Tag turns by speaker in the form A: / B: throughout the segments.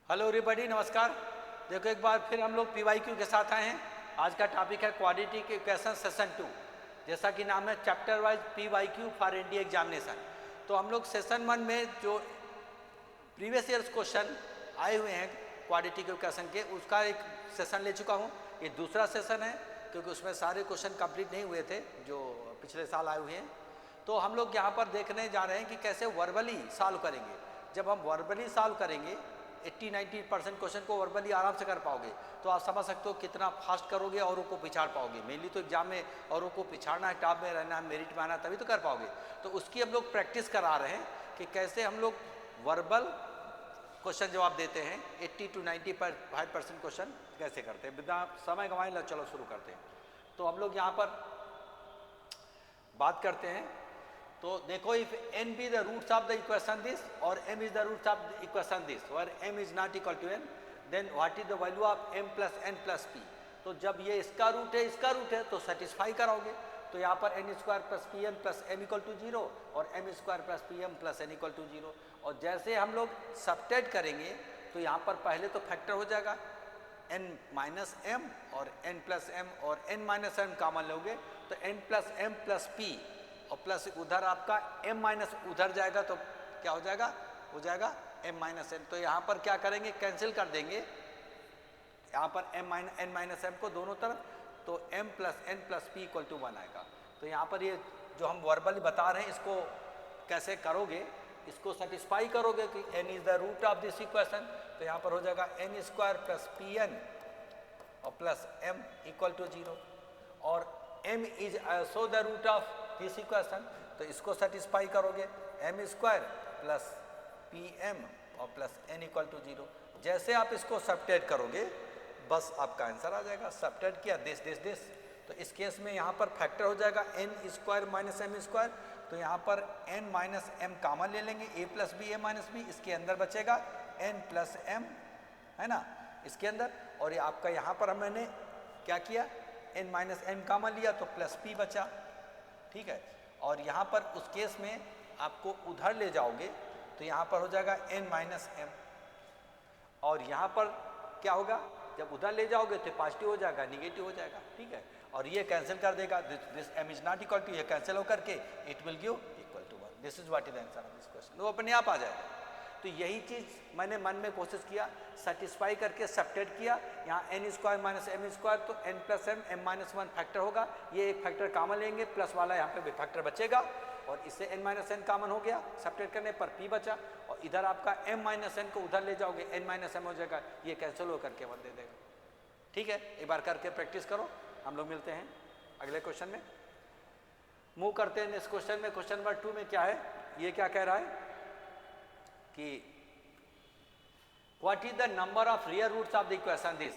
A: Hello everybody, नमस्कार। देखो एक बार फिर हम लोग पीवाईक्यू के साथ आए हैं। आज का टॉपिक है क्वाड्रेटिक इक्वेशन सेशन 2। जैसा कि नाम है chapter wise PYQ for NDA examination. तो हम लोग सेशन 1 में जो प्रीवियस ईयर्स क्वेश्चन आए हुए हैं क्वाड्रेटिक इक्वेशन के, उसका एक सेशन ले चुका हूँ। ये दूसरा सेशन है क्योंकि उसमें सारे क्वेश्चन कंप्लीट नहीं हुए थे जो पिछले साल आए हुए हैं। तो हम लोग यहाँ पर देखने जा रहे हैं कि कैसे वर्बली सॉल्व करेंगे। जब हम वर्बली सॉल्व करेंगे 80-90% क्वेश्चन को वर्बली आराम से कर पाओगे तो आप समझ सकते हो कितना फास्ट करोगे, औरों को पिछाड़ पाओगे। मेनली तो एग्जाम में औरों को पिछाड़ना है, टॉप में रहना है, मेरिट में आना, तभी तो कर पाओगे। तो उसकी हम लोग प्रैक्टिस करा रहे हैं कि कैसे हम लोग वर्बल क्वेश्चन जवाब देते हैं। 80-95% क्वेश्चन कैसे करते हैं बिना समय गंवाए। चलो शुरू करते हैं। तो हम लोग यहाँ पर बात करते हैं। तो देखो, if n be the roots of the equation this और m is the roots of the equation this where m is not equal to n, then what is the value of m plus n plus p। तो जब ये इसका root है तो satisfy कराओगे। तो यहाँ पर n square plus P M plus M equal to 0 और m square plus P M plus N equal to 0। और जैसे हम लोग सब्ट्रैक्ट करेंगे तो यहाँ पर पहले तो फैक्टर हो जाएगा n माइनस एम और n प्लस एम और n माइनस एम कॉमन लोगे तो n plus M plus P और प्लस उधर आपका m माइनस उधर जाएगा तो क्या हो जाएगा, हो जाएगा m माइनस एन। तो यहाँ पर क्या करेंगे, कैंसिल कर देंगे यहाँ पर n माइनस एम को दोनों तरफ, तो m plus N plus P equal to 1 आएगा। तो यहाँ पर ये जो हम वर्बली बता रहे हैं इसको कैसे करोगे, इसको सेटिस्फाई करोगे कि n is the root of this equation. तो यहाँ पर हो जाएगा n square plus P N और प्लस m इक्वल टू 0 और m is also the root of this equation. तो इसको सेटिस्फाई करोगे m square plus P M और प्लस n इक्वल टू 0। जैसे आप इसको सब्ट्रैक्ट करोगे बस आपका आंसर आ जाएगा। सब्ट्रैक्ट किया दिस, तो इस केस में यहाँ पर फैक्टर हो जाएगा n square minus M square. तो यहाँ पर n माइनस एम कॉमन ले लेंगे, a plus B A minus B, इसके अंदर बचेगा n प्लस एम, है ना, इसके अंदर। और ये आपका यहाँ पर मैंने क्या किया, n माइनस एम कॉमन लिया तो प्लस p बचा, ठीक है। और यहाँ पर उस केस में आपको उधर ले जाओगे तो यहाँ पर हो जाएगा n माइनस एम और यहाँ पर क्या होगा, जब उधर ले जाओगे तो पॉजिटिव हो जाएगा, निगेटिव हो जाएगा, ठीक है। और ये कैंसिल कर देगा, this m is not equal to, ये कैंसिल होकर के it will give equal to 1। This is what is the answer of this question. वो अपने आप आ जाएगा। तो यही चीज़ मैंने मन में कोशिश किया, सेटिस्फाई करके सब्ट्रैक्ट किया। यहाँ n square minus M square तो n plus M, M minus 1 factor होगा, ये एक फैक्टर कॉमन लेंगे, प्लस वाला यहाँ पे फैक्टर बचेगा और इससे n माइनस एन कॉमन हो गया, सब्ट्रैक्ट करने पर p बचा। और इधर आपका m माइनस एन को उधर ले जाओगे n माइनस एम हो जाएगा, ये कैंसिल हो करके 1 दे देगा, ठीक है। एक बार करके प्रैक्टिस करो। हम लोग मिलते हैं अगले क्वेश्चन में। मूव करते हैं इस क्वेश्चन में। क्वेश्चन नंबर 2 में क्या है, ये क्या कह रहा है कि what is the number of real roots of the equation this,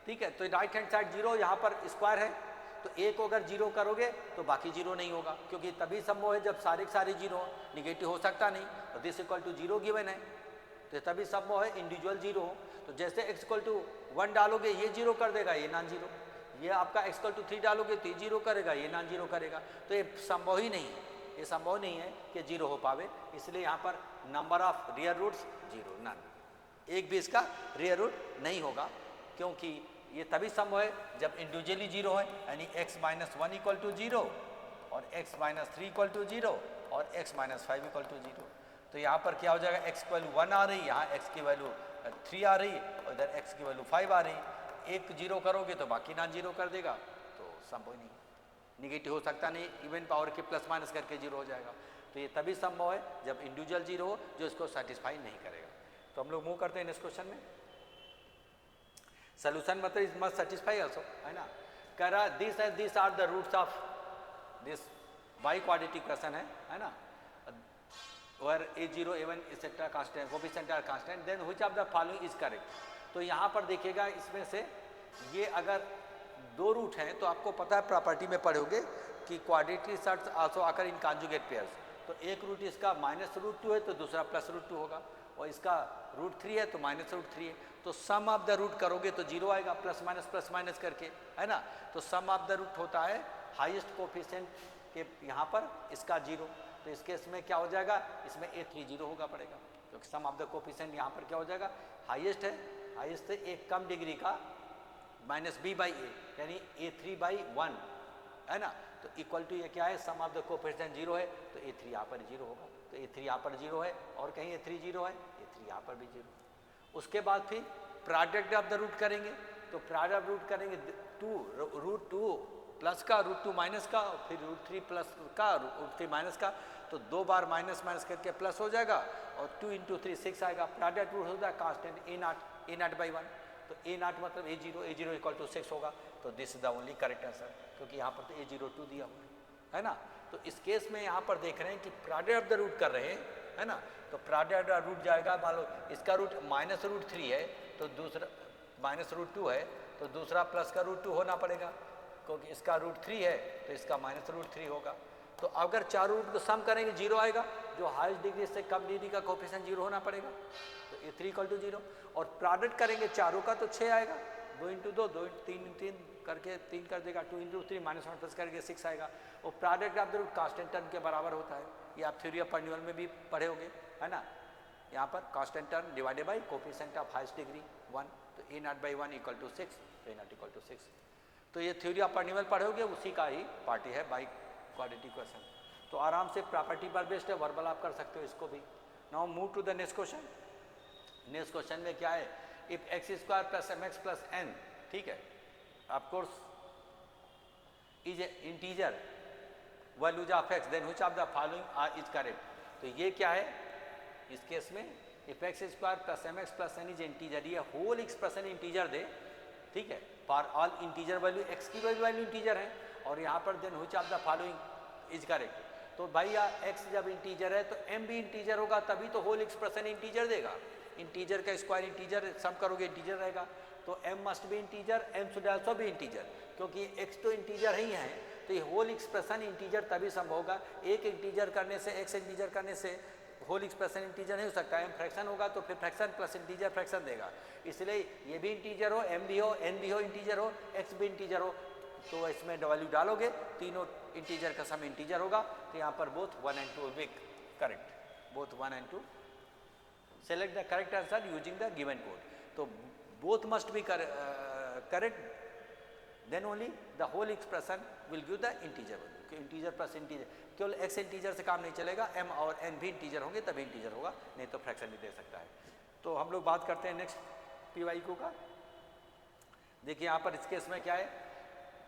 A: ठीक है। तो राइट हैंड साइड 0, यहाँ पर स्क्वायर है तो a को अगर 0 करोगे तो बाकी 0 नहीं होगा, क्योंकि तभी संभव है जब सारे के सारे 0 हो, निगेटिव हो सकता नहीं। तो दिस इक्वल टू 0 गिवन है तो तभी संभव है इंडिविजुअल 0 हो। तो जैसे x इक्वल टू 1 डालोगे ये 0 कर देगा, ये नॉन 0। ये आपका x इक्वल टू 3 डालोगे तो ये 0 करेगा, ये नॉन 0 करेगा। तो ये संभव ही नहीं है, ये संभव नहीं है कि 0 हो पावे। इसलिए यहाँ पर number of real roots 0, none, एक भी इसका रियल रूट नहीं होगा, क्योंकि ये तभी संभव है जब इंडिविजुअली 0 है, यानी x माइनस 1 इक्वल टू 0 और x माइनस 3 इक्वल टू 0 और x माइनस 5 इक्वल टू 0। तो यहाँ पर क्या हो जाएगा, x की वैल्यू 1 आ रही, यहाँ x की वैल्यू 3 आ रही और इधर x की वैल्यू 5 आ रही। एक 0 करोगे तो बाकी नॉन 0 कर देगा, तो संभव नहीं, निगेटिव हो सकता नहीं, इवन पावर के प्लस माइनस करके 0 हो जाएगा। तो ये तभी संभव है जब इंडिविजुअल 0 हो जो इसको सेटिस्फाई नहीं करेगा। तो हम लोग मूव करते हैं इस क्वेश्चन में। सोल्यूशन मतलब इज मस्ट सेटिस्फाई आल्सो, है ना। कह रहा this are the roots of this biquadratic equation है ना, where a0 a1 etc constant coefficient are constant, then which of the following is correct। तो यहाँ पर देखिएगा इसमें से ये अगर 2 रूट हैं तो आपको पता है प्रॉपर्टी में पढ़ोगे कि क्वाड्रेटिक सर्ट्स आल्सो आकर इन कॉन्जुगेट पेयर्स। तो एक रूट इसका -√2 है तो दूसरा +√2 होगा, और इसका √3 है तो -√3 है। तो सम ऑफ द रूट करोगे तो 0 आएगा, प्लस माइनस करके, है ना। तो सम ऑफ द रूट होता है हाईएस्ट कोफिशिएंट के यहाँ पर इसका 0। तो इस केस में क्या हो जाएगा, इसमें a3 0 होगा पड़ेगा, क्योंकि सम ऑफ द कोफिशिएंट यहाँ पर क्या हो जाएगा, हाईएस्ट है, हाईएस्ट है एक कम डिग्री का माइनस बी बाई ए, यानी A3/1 है ना। तो इक्वल टू ये क्या है, सम ऑफ द कोफिशिएंट 0 है, तो A3 यहाँ पर 0 होगा। तो A3 यहाँ पर 0 है, और कहीं A3 0 है, A3 यहाँ पर भी 0। उसके बाद फिर प्रोडक्ट ऑफ द रूट करेंगे, तो प्रोडक्ट रूट करेंगे √2 प्लस का, √2 माइनस का, फिर √3 प्लस का, √3 माइनस का, तो 2 बार माइनस माइनस करके प्लस हो जाएगा, और 2 × 3 6 आएगा। प्रोडक्ट रूट होता है कांस्टेंट A0/1, तो A0 मतलब A0 इक्वल टू 6 होगा। तो this is the only correct answer, क्योंकि यहाँ पर तो A02 दिया हुआ है ना। तो इस केस में यहाँ पर देख रहे हैं कि प्रोडक्ट ऑफ द रूट कर रहे हैं, है ना। तो प्रोडक्ट ऑफ रूट जाएगा, मान लो इसका रूट -√3 है, तो दूसरा -√2 है, तो दूसरा प्लस का √2 होना पड़ेगा, क्योंकि इसका √3 है, तो इसका -√3 होगा। तो अगर चारों रूट को सम करेंगे 0 आएगा, जो हाईएस्ट डिग्री से कम डिग्री का कोफिशिएंट 0 होना पड़ेगा, तो A3 इक्वल टू 0। और प्रोडक्ट करेंगे चारों का, तो 6 आएगा, 2 × 2 2 3 3 करके 3 कर देगा, 2 × 3 -1 प्लस करके 6 आएगा। और product of the root constant term के बराबर होता है, ये आप थ्योरी ऑफ पॉलिनोमियल में भी पढ़े होंगे, है ना। यहाँ पर constant term divided by coefficient of highest degree 1, तो A0/1 equal to 6, A0 equal to 6। तो ये थ्योरी ऑफ पॉलिनोमियल पढ़े होंगे, उसी का ही पार्टी है बाई क्वाड्रेटिक इक्वेशन। तो आराम से प्रॉपर्टी पर बेस्ड है, वर्बल आप कर सकते हो इसको भी। Now move to the next question. Next question में क्या है, इफ x² + mx + n, ठीक है, of course is a integer values of x, then which of the following is correct. तो ये क्या है इस केस में, if x² + mx + n is integer, ये होल एक्सप्रेशन इंटीजर दे, ठीक है, for all integer value, x की वैल्यू इंटीजर है, और यहाँ पर then which of the following is correct. तो भैया x जब इंटीजर है तो m भी इंटीजर होगा, तभी तो होल एक्सप्रेशन इंटीजर देगा। इंटीजर का स्क्वायर इंटीजर सम करोगे इंटीजर रहेगा, तो m must be integer, m should also B integer, क्योंकि x तो इंटीजर ही है, तो ये होल एक्सप्रेशन इंटीजर तभी सम होगा। एक इंटीजर करने से, x इंटीजर करने से होल एक्सप्रेशन इंटीजर नहीं हो सकता, m फ्रैक्शन होगा, तो फिर फ्रैक्शन प्लस इंटीजर फ्रैक्शन देगा। इसलिए ये भी इंटीजर हो, m भी हो, n भी हो इंटीजर हो, x भी इंटीजर हो, तो इसमें वैल्यू डालोगे, तीनों इंटीजर का सम इंटीजर होगा। तो यहाँ पर both 1 and 2 will be correct, both 1 and 2। Select the correct answer using the given code. तो both must be correct, then only the whole expression will give the integer value. Integer plus integer, केवल x integer से काम नहीं चलेगा, m और n भी integer होंगे तभी इंटीजर होगा, नहीं तो फ्रैक्शन भी दे सकता है। तो हम लोग बात करते हैं नेक्स्ट PYQ का। देखिए यहाँ पर इस केस में क्या है,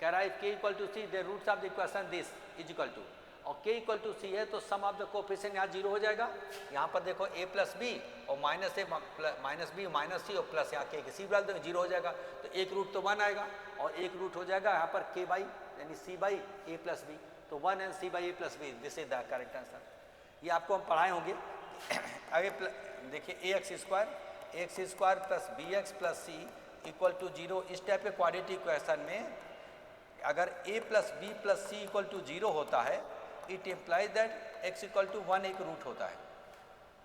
A: कह रहा है k equal to C, the roots of the equation this is equal to, और k इक्वल टू सी है तो सम ऑफ द कोफिशिएंट यहाँ 0 हो जाएगा। यहाँ पर देखो a + b और -a -b -c और प्लस यहाँ k किसी भी डाल दो 0 हो जाएगा, तो एक रूट तो 1 आएगा, और एक रूट हो जाएगा यहाँ पर k बाई यानी c/a + b, तो 1 and c/a + b, this is the correct answer. ये आपको हम पढ़ाए होंगे। आगे देखिए ax² + bx + c equal to 0, इस टाइप के क्वाड्रेटिक इक्वेशन में अगर a + b + c equal to 0 होता है, it implies that x equal to 1 एक रूट होता है।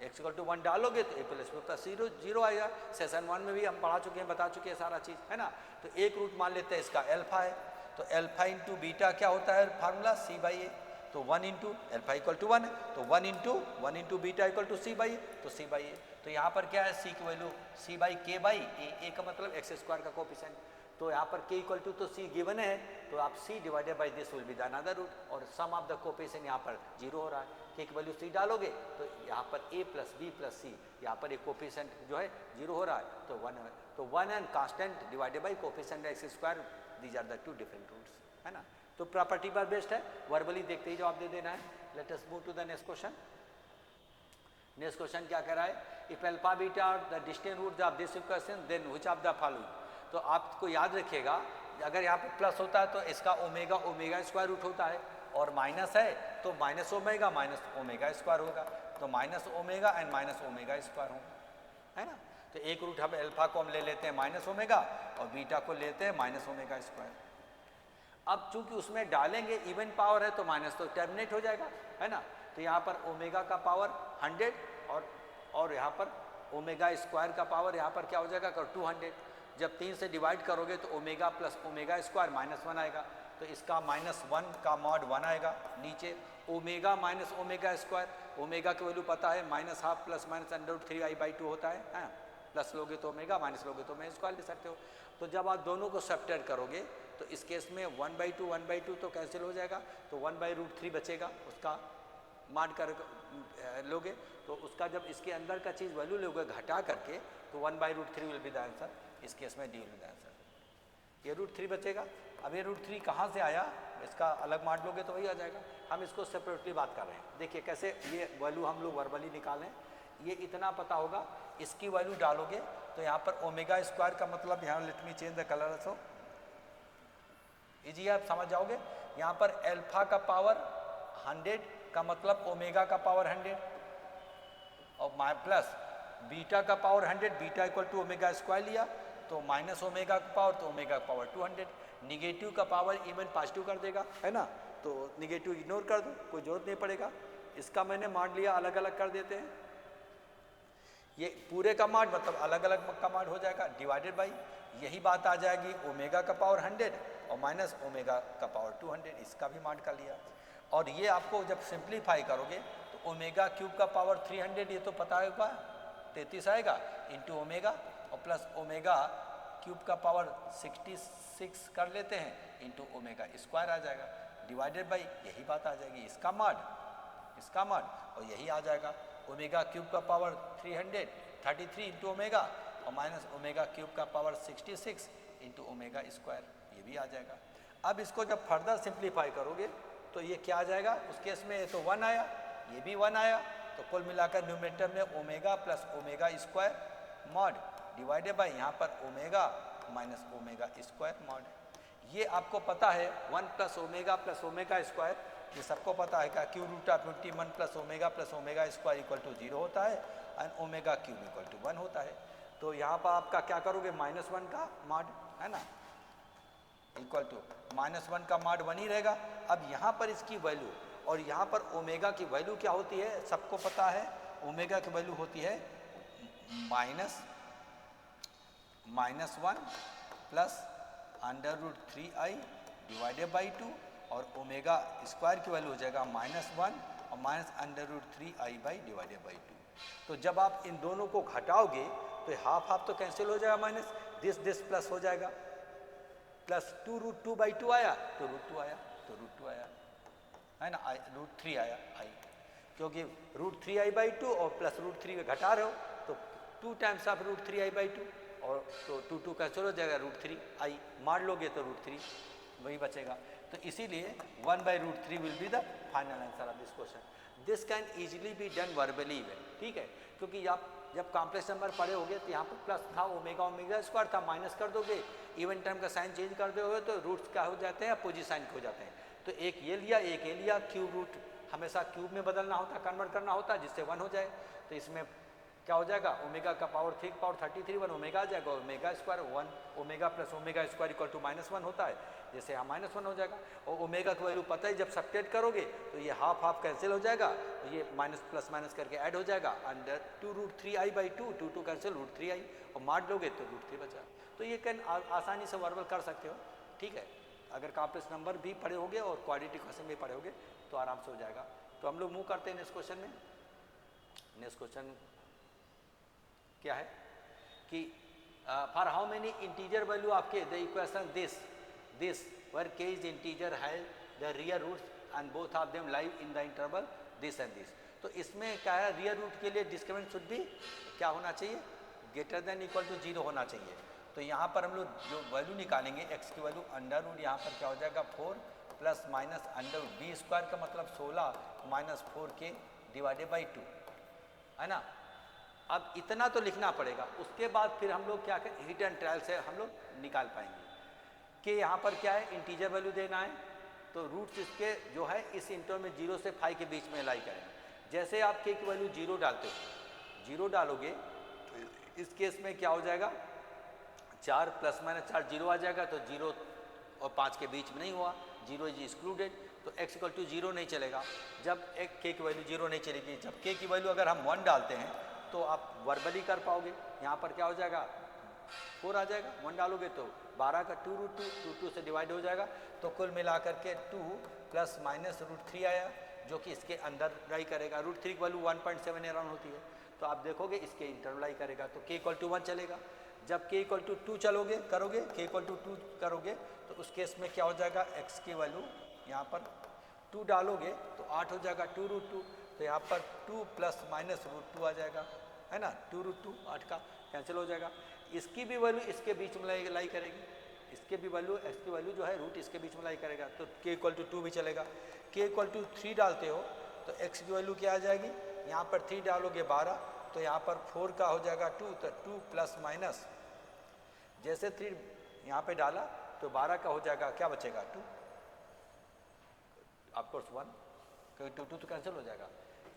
A: x इक्वल टू 1 डालोगे तो a + b + 0 आएगा। सेशन 1 में भी हम पढ़ा चुके हैं, बता चुके हैं सारा चीज़, है ना। तो एक रूट मान लेते हैं इसका अल्फा है, तो अल्फा इंटू बीटा क्या होता है फार्मूला, c/a, तो 1 इंटू अल्फा इक्वल टू 1 है, तो 1 into beta equal to c/a, तो c/a। तो यहाँ पर क्या है, c की वैल्यू c/k/a, a का मतलब x² का कोफिशिएंट, तो यहाँ पर k इक्वल टू तो c गिवन है, तो आप c divided by this will be the another root, और सम ऑफ द कोफिशिएंट यहाँ पर 0 हो रहा है, k की वैल्यू c डालोगे तो यहाँ पर a + b + c, यहाँ पर एक कोफिशिएंट जो है 0 हो रहा है, तो 1 है, तो 1 and constant divided by coefficient x², these are the 2 different roots, है ना। तो प्रॉपर्टी पर बेस्ड है, वर्बली देखते ही जवाब दे देना है। Let us move to the next question. Next question क्या कह रहा है, if alpha beta are the distant roots of this equation then which of the following. तो आपको याद रखिएगा, अगर यहाँ पे प्लस होता है तो इसका ओमेगा स्क्वायर रूट होता है, और माइनस है तो माइनस ओमेगा स्क्वायर होगा, तो minus omega and minus omega square होगा, है ना। तो एक रूट हम अल्फा को हम ले लेते हैं माइनस ओमेगा, और बीटा को लेते हैं माइनस ओमेगा स्क्वायर। अब चूंकि उसमें डालेंगे इवन पावर है तो माइनस तो टर्मिनेट हो जाएगा, है ना। तो यहाँ पर ओमेगा का पावर 100 और यहाँ पर ओमेगा स्क्वायर का पावर यहाँ पर क्या हो जाएगा 200। जब 3 से डिवाइड करोगे तो ओमेगा प्लस ओमेगा स्क्वायर -1 आएगा, तो इसका -1 का मॉड 1 आएगा नीचे, omega minus omega square, omega की वैल्यू पता है minus half plus minus √3i/2 होता है, प्लस लोगे तो ओमेगा, माइनस लोगे तो ओमेगा स्क्वायर ले सकते हो। तो जब आप दोनों को सब्ट्रैक्ट करोगे तो इस केस में 1/2 तो कैंसिल हो जाएगा, तो 1/√3 बचेगा, उसका मान कर लोगे तो उसका जब इसके अंदर का चीज़ वैल्यू लोगे घटा करके तो 1/√3 विल बी द आंसर। इस केस में D will be the answer. ये √3 बचेगा। अब ये √3 कहाँ से आया, इसका अलग मान लोगे तो वही आ जाएगा। हम इसको सेपरेटली बात कर रहे हैं। देखिए कैसे ये वैल्यू हम लोग वर्बली निकालें। ये इतना पता होगा, इसकी वैल्यू डालोगे तो यहाँ पर ओमेगा स्क्वायर का मतलब, यहाँ let me change the colour so easy, आप समझ जाओगे। यहाँ पर अल्फा का पावर 100 का मतलब ओमेगा का पावर 100 और प्लस बीटा का power 100, beta equal to omega square लिया तो माइनस ओमेगा का पावर तो ओमेगा का पावर 200। निगेटिव का पावर इवन पॉजिटिव कर देगा, है ना, तो निगेटिव इग्नोर कर दो, कोई जरूरत नहीं पड़ेगा। इसका मैंने मान लिया, अलग अलग कर देते हैं। ये पूरे का माड मतलब अलग अलग का माड हो जाएगा, डिवाइडेड बाई यही बात आ जाएगी ओमेगा का पावर 100 और माइनस ओमेगा का पावर 200, इसका भी माड कर लिया। और ये आपको जब सिंप्लीफाई करोगे तो ओमेगा क्यूब का पावर 300, ये तो पता होगा 33 आएगा, इंटू ओमेगा और प्लस ओमेगा क्यूब का पावर 66 कर लेते हैं, इंटू ओमेगा स्क्वायर आ जाएगा, डिवाइडेड बाई यही बात आ जाएगी इसका माड और यही आ जाएगा ओमेगा क्यूब का पावर 33 इंटू ओमेगा और माइनस ओमेगा क्यूब का पावर 66 इंटू ओमेगा स्क्वायर, ये भी आ जाएगा। अब इसको जब फर्दर सिंप्लीफाई करोगे तो ये क्या आ जाएगा, उस केस में तो 1 आया, ये भी 1 आया, तो कुल मिलाकर न्यूमरेटर में omega plus omega square mod divided by यहाँ पर omega minus omega square mod. ये आपको पता है 1 प्लस ओमेगा स्क्वायर, ये सबको पता है क्या, cube root of 21 plus omega square equal to 0 होता है and omega cube equal to 1 होता है। तो यहाँ पर आपका क्या करोगे, -1 का मॉड, है ना, इक्वल टू -1 का मॉड 1 ही रहेगा। अब यहाँ पर इसकी वैल्यू और यहाँ पर ओमेगा की वैल्यू क्या होती है, सबको पता है, ओमेगा की वैल्यू होती है -1 प्लस √3i डिवाइडेड बाई 2 और ओमेगा स्क्वायर की वैल्यू हो जाएगा -1 और minus √3i by divided by 2। तो जब आप इन दोनों को घटाओगे तो हाफ हाफ तो कैंसिल हो जाएगा, माइनस दिस प्लस हो जाएगा, प्लस 2√2/2 आया तो √2 आया, है ना, √3 आया आई, क्योंकि √3i/2 और प्लस √3 घटा रहे हो तो 2 टाइम्स ऑफ √3i/2 और तो 2 कैंसिल हो जाएगा, √3i मार लोगे तो √3 वही बचेगा। तो इसीलिए 1/√3 will be the final answer of this question. This can easily be done verbally even, ठीक है, क्योंकि आप जब कॉम्प्लेक्स नंबर पढ़े होगे तो यहाँ पर प्लस था, ओमेगा स्क्वायर था, माइनस कर दोगे, इवन टर्म का साइन चेंज कर दोगे तो रूट्स क्या हो जाते हैं, अपोजिट साइन हो जाते हैं। तो एक ये लिया, क्यूब रूट हमेशा क्यूब में बदलना होता है, कन्वर्ट करना होता है जिससे 1 हो जाए। तो इसमें क्या हो जाएगा, ओमेगा का पावर 3 पावर 33 1 ओमेगा आ जाएगा, omega square 1 omega plus omega square equal to -1 होता है, जैसे यहाँ -1 हो जाएगा। और ओमेगा की वैल्यू पता है, जब सब्ट्रैक्ट करोगे तो ये हाफ हाफ कैंसिल हो जाएगा, तो ये माइनस प्लस माइनस करके ऐड हो जाएगा, अंडर 2√3i/2 2 कैंसिल √3i और मार लोगे तो √3 बचा। तो ये कैन आसानी से वर्बल कर सकते हो, ठीक है, अगर कॉम्प्लेक्स नंबर भी पढ़े होगे और क्वाड्रेटिक क्वेश्चन भी पढ़े होगे तो आराम से हो जाएगा। तो हम लोग मूव करते हैं नेक्स्ट क्वेश्चन में। नेक्स्ट क्वेश्चन क्या है कि for how many integer value आपके the equation this where k is integer है the real roots and both of them live in the interval this and this. तो इसमें क्या है, रियल रूट के लिए डिस्क्रिमिनेंट शुड भी क्या होना चाहिए, ग्रेटर देन इक्वल टू 0 होना चाहिए। तो यहाँ पर हम लोग जो वैल्यू निकालेंगे x की वैल्यू अंडर रूट, यहाँ पर क्या हो जाएगा 4 plus minus under root b square का मतलब 16 माइनस 4k डिवाइडेड बाई 2, है ना। अब इतना तो लिखना पड़ेगा, उसके बाद फिर हम लोग क्या करें, हिट एंड ट्रायल से हम लोग निकाल पाएंगे कि यहाँ पर क्या है, इंटीजर वैल्यू देना है तो रूट्स इसके जो है इस इंटरवल में 0 से 5 के बीच में लाई करेंगे। जैसे आप k की वैल्यू 0 डालते हो, 0 डालोगे तो इस केस में क्या हो जाएगा, 4 प्लस माइनस 4 0 आ जाएगा, तो 0 और 5 के बीच में नहीं हुआ, 0 इज एक्सक्लूडेड, तो x इक्वल टू 0 नहीं चलेगा। जब एक k की वैल्यू 0 नहीं चलेगी, जब k की वैल्यू अगर हम 1 डालते हैं तो आप वर्बली कर पाओगे। यहाँ पर क्या हो जाएगा, 4 आ जाएगा, 1 डालोगे तो 12 का 2√2 2 से डिवाइड हो जाएगा, तो कुल मिलाकर के 2 प्लस माइनस √3 आया, जो कि इसके अंदर लाई करेगा। रूट 3 की वैल्यू 1.7 अराउंड होती है, तो आप देखोगे इसके इंटर लाई करेगा, तो k इक्वल टू 1 चलेगा। जब k इक्वल टू 2 करोगे k इक्वल टू 2 करोगे तो उस केस में क्या हो जाएगा, x की वैल्यू यहाँ पर 2 डालोगे तो 8 हो जाएगा 2 रूट 2, तो यहाँ पर 2 प्लस माइनस रूट 2 आ जाएगा, है ना। 2 रूट 2 8 का कैंसिल हो जाएगा। इसकी भी वैल्यू इसके बीच में लाई करेगी, इसके भी वैल्यू x की वैल्यू जो है रूट इसके बीच में लाई करेगा, तो k इक्वल टू 2 भी चलेगा। k इक्वल टू 3 डालते हो तो x की वैल्यू क्या आ जाएगी, यहाँ पर 3 डालोगे 12, तो यहाँ पर 4 का हो जाएगा 2, तो 2 प्लस माइनस जैसे 3 यहाँ पे डाला तो 12 का हो जाएगा, क्या बचेगा 2, ऑफकोर्स 1, क्योंकि 2 तो कैंसिल हो जाएगा।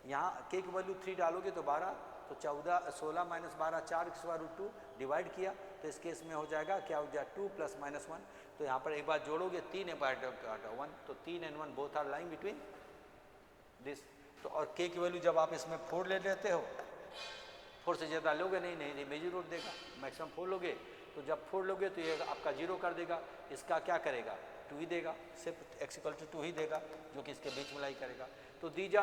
A: यहाँ k की वैल्यू 3 डालोगे तो 12, तो 16 माइनस 12 4 के स्क्वायर रूट 2 डिवाइड किया, तो इस केस में हो जाएगा क्या हो जाएगा 2 प्लस माइनस 1, तो यहाँ पर एक बार जोड़ोगे 3 एक बार 1, तो 3 and 1 both are lying between this. तो और k की वैल्यू जब आप इसमें 4 ले लेते हो, 4 से ज़्यादा लोगे नहीं मेजर रूट देगा, मैक्सिमम 4 लोगे, तो जब 4 लोगे तो ये आपका 0 कर देगा, इसका क्या करेगा 2 ही देगा, सिर्फ x इक्वल टू 2 ही देगा, जो कि इसके बीच में लाई करेगा। तो दीज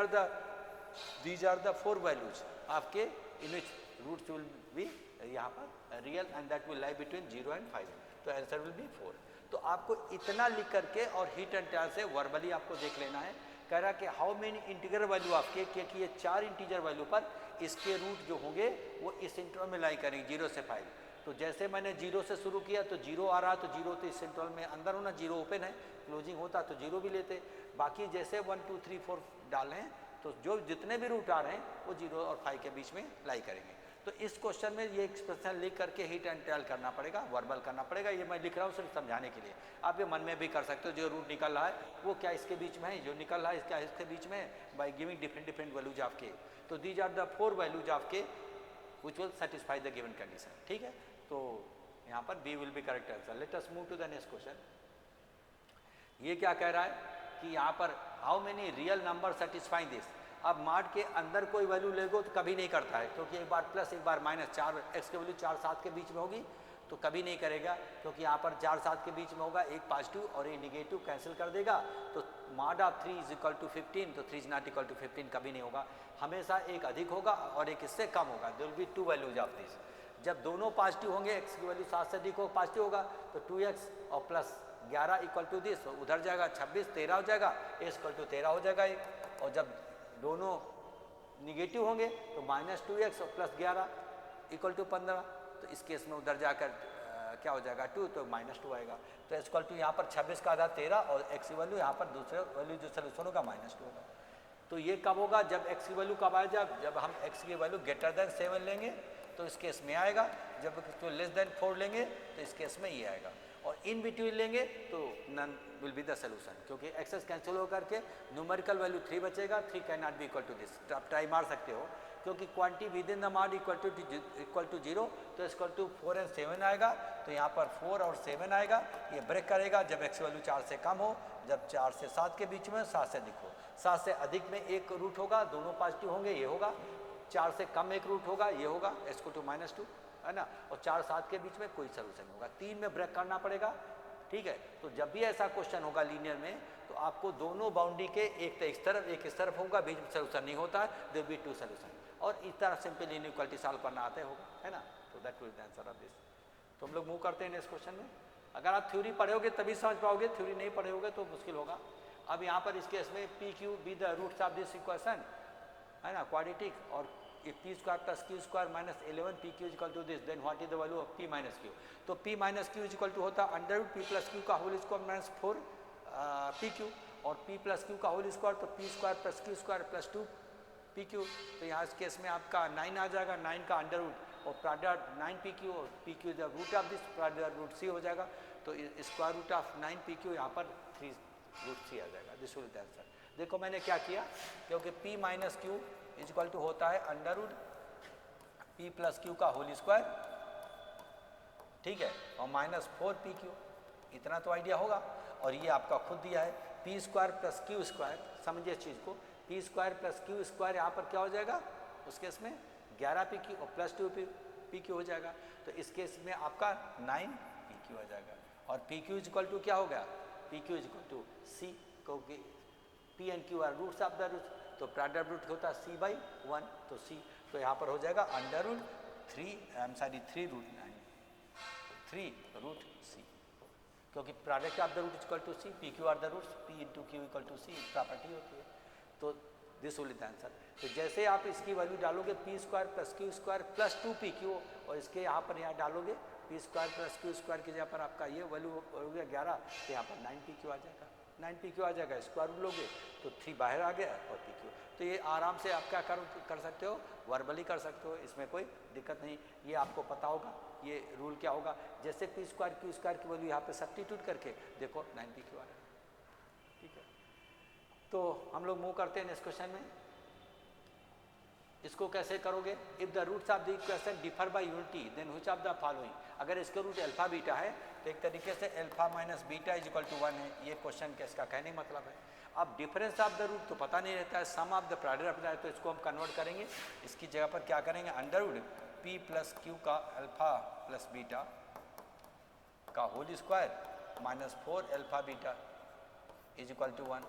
A: आर द 4 वैल्यूज आपके इन विच रूट्स विल बी यहाँ पर real and that will lie between 0 and 5, तो आंसर विल बी 4। तो आपको इतना लिख करके और हिट एंड ट्रायल से वर्बली आपको देख लेना है। कह रहा कि हाउ मेनी इंटीजर वैल्यू आपके, क्योंकि ये 4 इंटीजर वैल्यू पर इसके रूट जो होंगे वो इस इंटरवल में लाई करेंगे 0 से 5। तो जैसे मैंने 0 से शुरू किया तो 0 आ रहा, तो 0 तो इस इंटरवल में अंदर होना, 0 ओपन है, क्लोजिंग होता तो 0 भी लेते। बाकी जैसे 1 2 3 4 डाल हैं तो जो जितने भी रूट आ रहे हैं वो 0 और 5 के बीच में लाई करेंगे। तो इस क्वेश्चन में ये एक्सप्रेशन लिख करके हिट एंड ट्रायल करना पड़ेगा, वर्बल करना पड़ेगा। ये मैं लिख रहा हूँ सिर्फ समझाने के लिए, आप ये मन में भी कर सकते हो। जो रूट निकल रहा है वो क्या इसके बीच में है, जो निकल रहा है क्या इसके बीच में है, by giving different values of k. तो these are the 4 values of k which will satisfy the given condition, ठीक है। तो यहाँ पर B will be correct answer. Let us move to the next question. ये क्या कह रहा है कि यहाँ पर how many real number satisfying this. अब मार्ट के अंदर कोई वैल्यू लेगो तो कभी नहीं करता है, क्योंकि एक बार प्लस एक बार माइनस, 4 x की वैल्यू 4 7 के बीच में होगी तो कभी नहीं करेगा, क्योंकि यहाँ पर 4 7 के बीच में होगा, एक पॉजिटिव और एक निगेटिव कैंसिल कर देगा। तो mart of 3 is equal to 15, तो 3 इज नॉट इक्वल टू 15 कभी नहीं होगा, हमेशा एक अधिक होगा और एक इससे कम होगा। There will be 2 values of this. जब दोनों पॉजिटिव होंगे, x की वैल्यू 7 से अधिक हो पॉजिटिव होगा, तो 2x और प्लस 11 इक्वल टू दिस, उधर जाएगा 26 13 हो जाएगा, a इक्वल टू 13 हो जाएगा एक। और जब दोनों निगेटिव होंगे तो -2x और प्लस 11 इक्वल टू 15, तो इस केस में उधर जाकर क्या हो जाएगा 2, तो -2 आएगा। तो इक्वल टू यहाँ पर 26 का आधा 13 और x की वैल्यू यहाँ पर दूसरे वैल्यू जो सोल्यूशन होगा -2 होगा। तो ये कब होगा, जब x की वैल्यू कब आएगा, जब हम x की वैल्यू ग्रेटर देन 7 लेंगे तो इस केस में आएगा, जब तो लेस देन 4 लेंगे तो इस केस में ये आएगा, और इन बिटवीन लेंगे तो none will be the solution, क्योंकि एक्सेस कैंसिल हो करके न्यूमेरिकल वैल्यू 3 बचेगा। 3 can not be equal to this, तो आप ट्राई मार सकते हो, क्योंकि quantity within the mod equal to 0, तो इक्वल टू 4 and 7 आएगा, तो यहाँ पर 4 और 7 आएगा, ये ब्रेक करेगा जब एक्स वैल्यू 4 से कम हो, जब 4 से 7 के बीच में, 7 से अधिक हो। 7 से अधिक में एक रूट होगा, दोनों पॉजिटिव होंगे, ये होगा। 4 से कम एक रूट होगा, ये होगा x2 -2, है ना। और 4 7 के बीच में कोई सोल्यूशन होगा, 3 में ब्रेक करना पड़ेगा, ठीक है। तो जब भी ऐसा क्वेश्चन होगा लीनियर में, तो आपको दोनों बाउंड्री के एक तो इस तरफ एक इस तरफ होगा, बीच में सोल्यूशन नहीं होता है, देयर बी 2 सोल्यूशन, और इस तरह सिंपल इनइक्वालिटी सॉल्व करना आते होगा, है ना। तो that will the answer of this. तो हम लोग मूव करते हैं नेक्स्ट क्वेश्चन में। अगर आप थ्योरी पढ़ोगे तभी समझ पाओगे, थ्योरी नहीं पढ़े होगे तो मुश्किल होगा। अब यहाँ पर इस केस में P Q be the roots of this equation, है ना, क्वाड्रेटिक, और if p square plus q square minus 11 pq is equal to this, then what is the value of p minus q? तो p minus q is equal to होता है under root p plus q का whole square minus 4 pq, और p plus q का whole square, तो p square plus q square plus 2 pq। तो यहाँ इस केस में आपका 9 आ जाएगा, 9 का अंडर रूट और प्रोडक्ट 9 pq, और pq the root of this, product root c हो जाएगा, तो स्क्वायर रूट ऑफ 9 pq यहाँ पर 3 रूट c आ जाएगा। This will the answer. देखो मैंने क्या किया, क्योंकि p माइनस क्यू इज इक्वल टू होता है under root p plus Q का होल स्क्वायर, ठीक है, और माइनस 4 pq, इतना तो आइडिया होगा। और ये आपका खुद दिया है p square plus Q square, समझिए इस चीज़ को, p square plus Q square यहाँ पर क्या हो जाएगा, उस केस में 11 pq और प्लस 2 pq हो जाएगा, तो इस केस में आपका 9 pq आ जाएगा। और pq इज इक्वल टू क्या हो गया, pq is equal to c, क्योंकि P and Q are roots of the roots, तो प्रोडक्ट रूट होता है सी बाई 1, तो सी, तो यहाँ पर हो जाएगा under root 3 root 9, 3 root C, क्योंकि product of the root equal to C, P Q are the roots, P into Q equal to C property होती है। तो this will be the answer. तो जैसे आप इसकी वैल्यू डालोगे P square plus Q square plus 2 PQ, और इसके यहाँ पर यहाँ डालोगे P square plus Q square की जगह पर आपका ये वैल्यू हो गया 11, तो यहाँ पर 9 PQ आ जाएगा, 9 PQ आ जाएगा, स्क्वायर रूट लोगे तो 3 बाहर आ गया और PQ। तो ये आराम से आप क्या कर सकते हो, वर्बली कर सकते हो, इसमें कोई दिक्कत नहीं। ये आपको पता होगा ये रूल क्या होगा। जैसे पी स्क्वायर क्यू स्क्वायर की वैल्यू यहाँ पे सब्स्टिट्यूट करके देखो 9 PQ आ रहा है, ठीक है। तो हम लोग मूव करते हैं नेक्स्ट क्वेश्चन में। इसको कैसे करोगे, if the roots of the equation differ by unity then which of the following, अगर इसका रूट अल्फा बीटा है तो एक तरीके से alpha minus beta is equal to 1 है, ये क्वेश्चन का इसका कहने का मतलब है। अब डिफरेंस ऑफ द रूट तो पता नहीं रहता है, सम ऑफ द प्रोडक्ट रहता है, तो इसको हम कन्वर्ट करेंगे, इसकी जगह पर क्या करेंगे, under root P plus Q का अल्फा प्लस बीटा का whole square minus 4 alpha beta is equal to 1।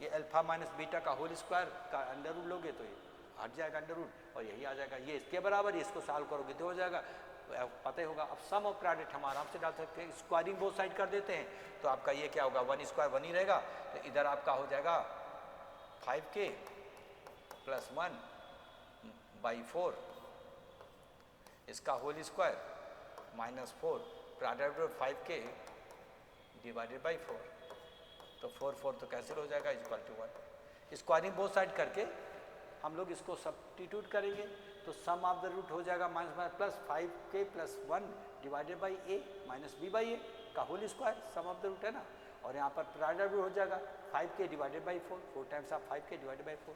A: ये अल्फा माइनस बीटा का होल स्क्वायर का अंडर रूट लोगे तो ये हट जाएगा अंडर रूट और यही आ जाएगा, ये इसके बराबर, इसको सॉल्व करोगे तो हो जाएगा, पता ही होगा। अब सम ऑफ प्रोडक्ट हम आराम से डाल सकते हैं, स्क्वायरिंग बोथ साइड कर देते हैं तो आपका ये क्या होगा, 1 स्क्वायर 1 ही रहेगा, तो इधर आपका हो जाएगा 5k प्लस 1 बाई 4 इसका whole square minus 4 product 5k divided by 4, तो 4 तो कैंसिल हो जाएगा is equal to 1। Squaring both side करके हम लोग इसको सब्स्टिट्यूट करेंगे तो सम ऑफ द रूट हो जाएगा minus plus 5k plus 1 divided by a minus b by a का whole square, sum of the root है ना, और यहाँ पर प्रोडक्ट रूट हो जाएगा 5k divided by 4 times of 5k divided by 4।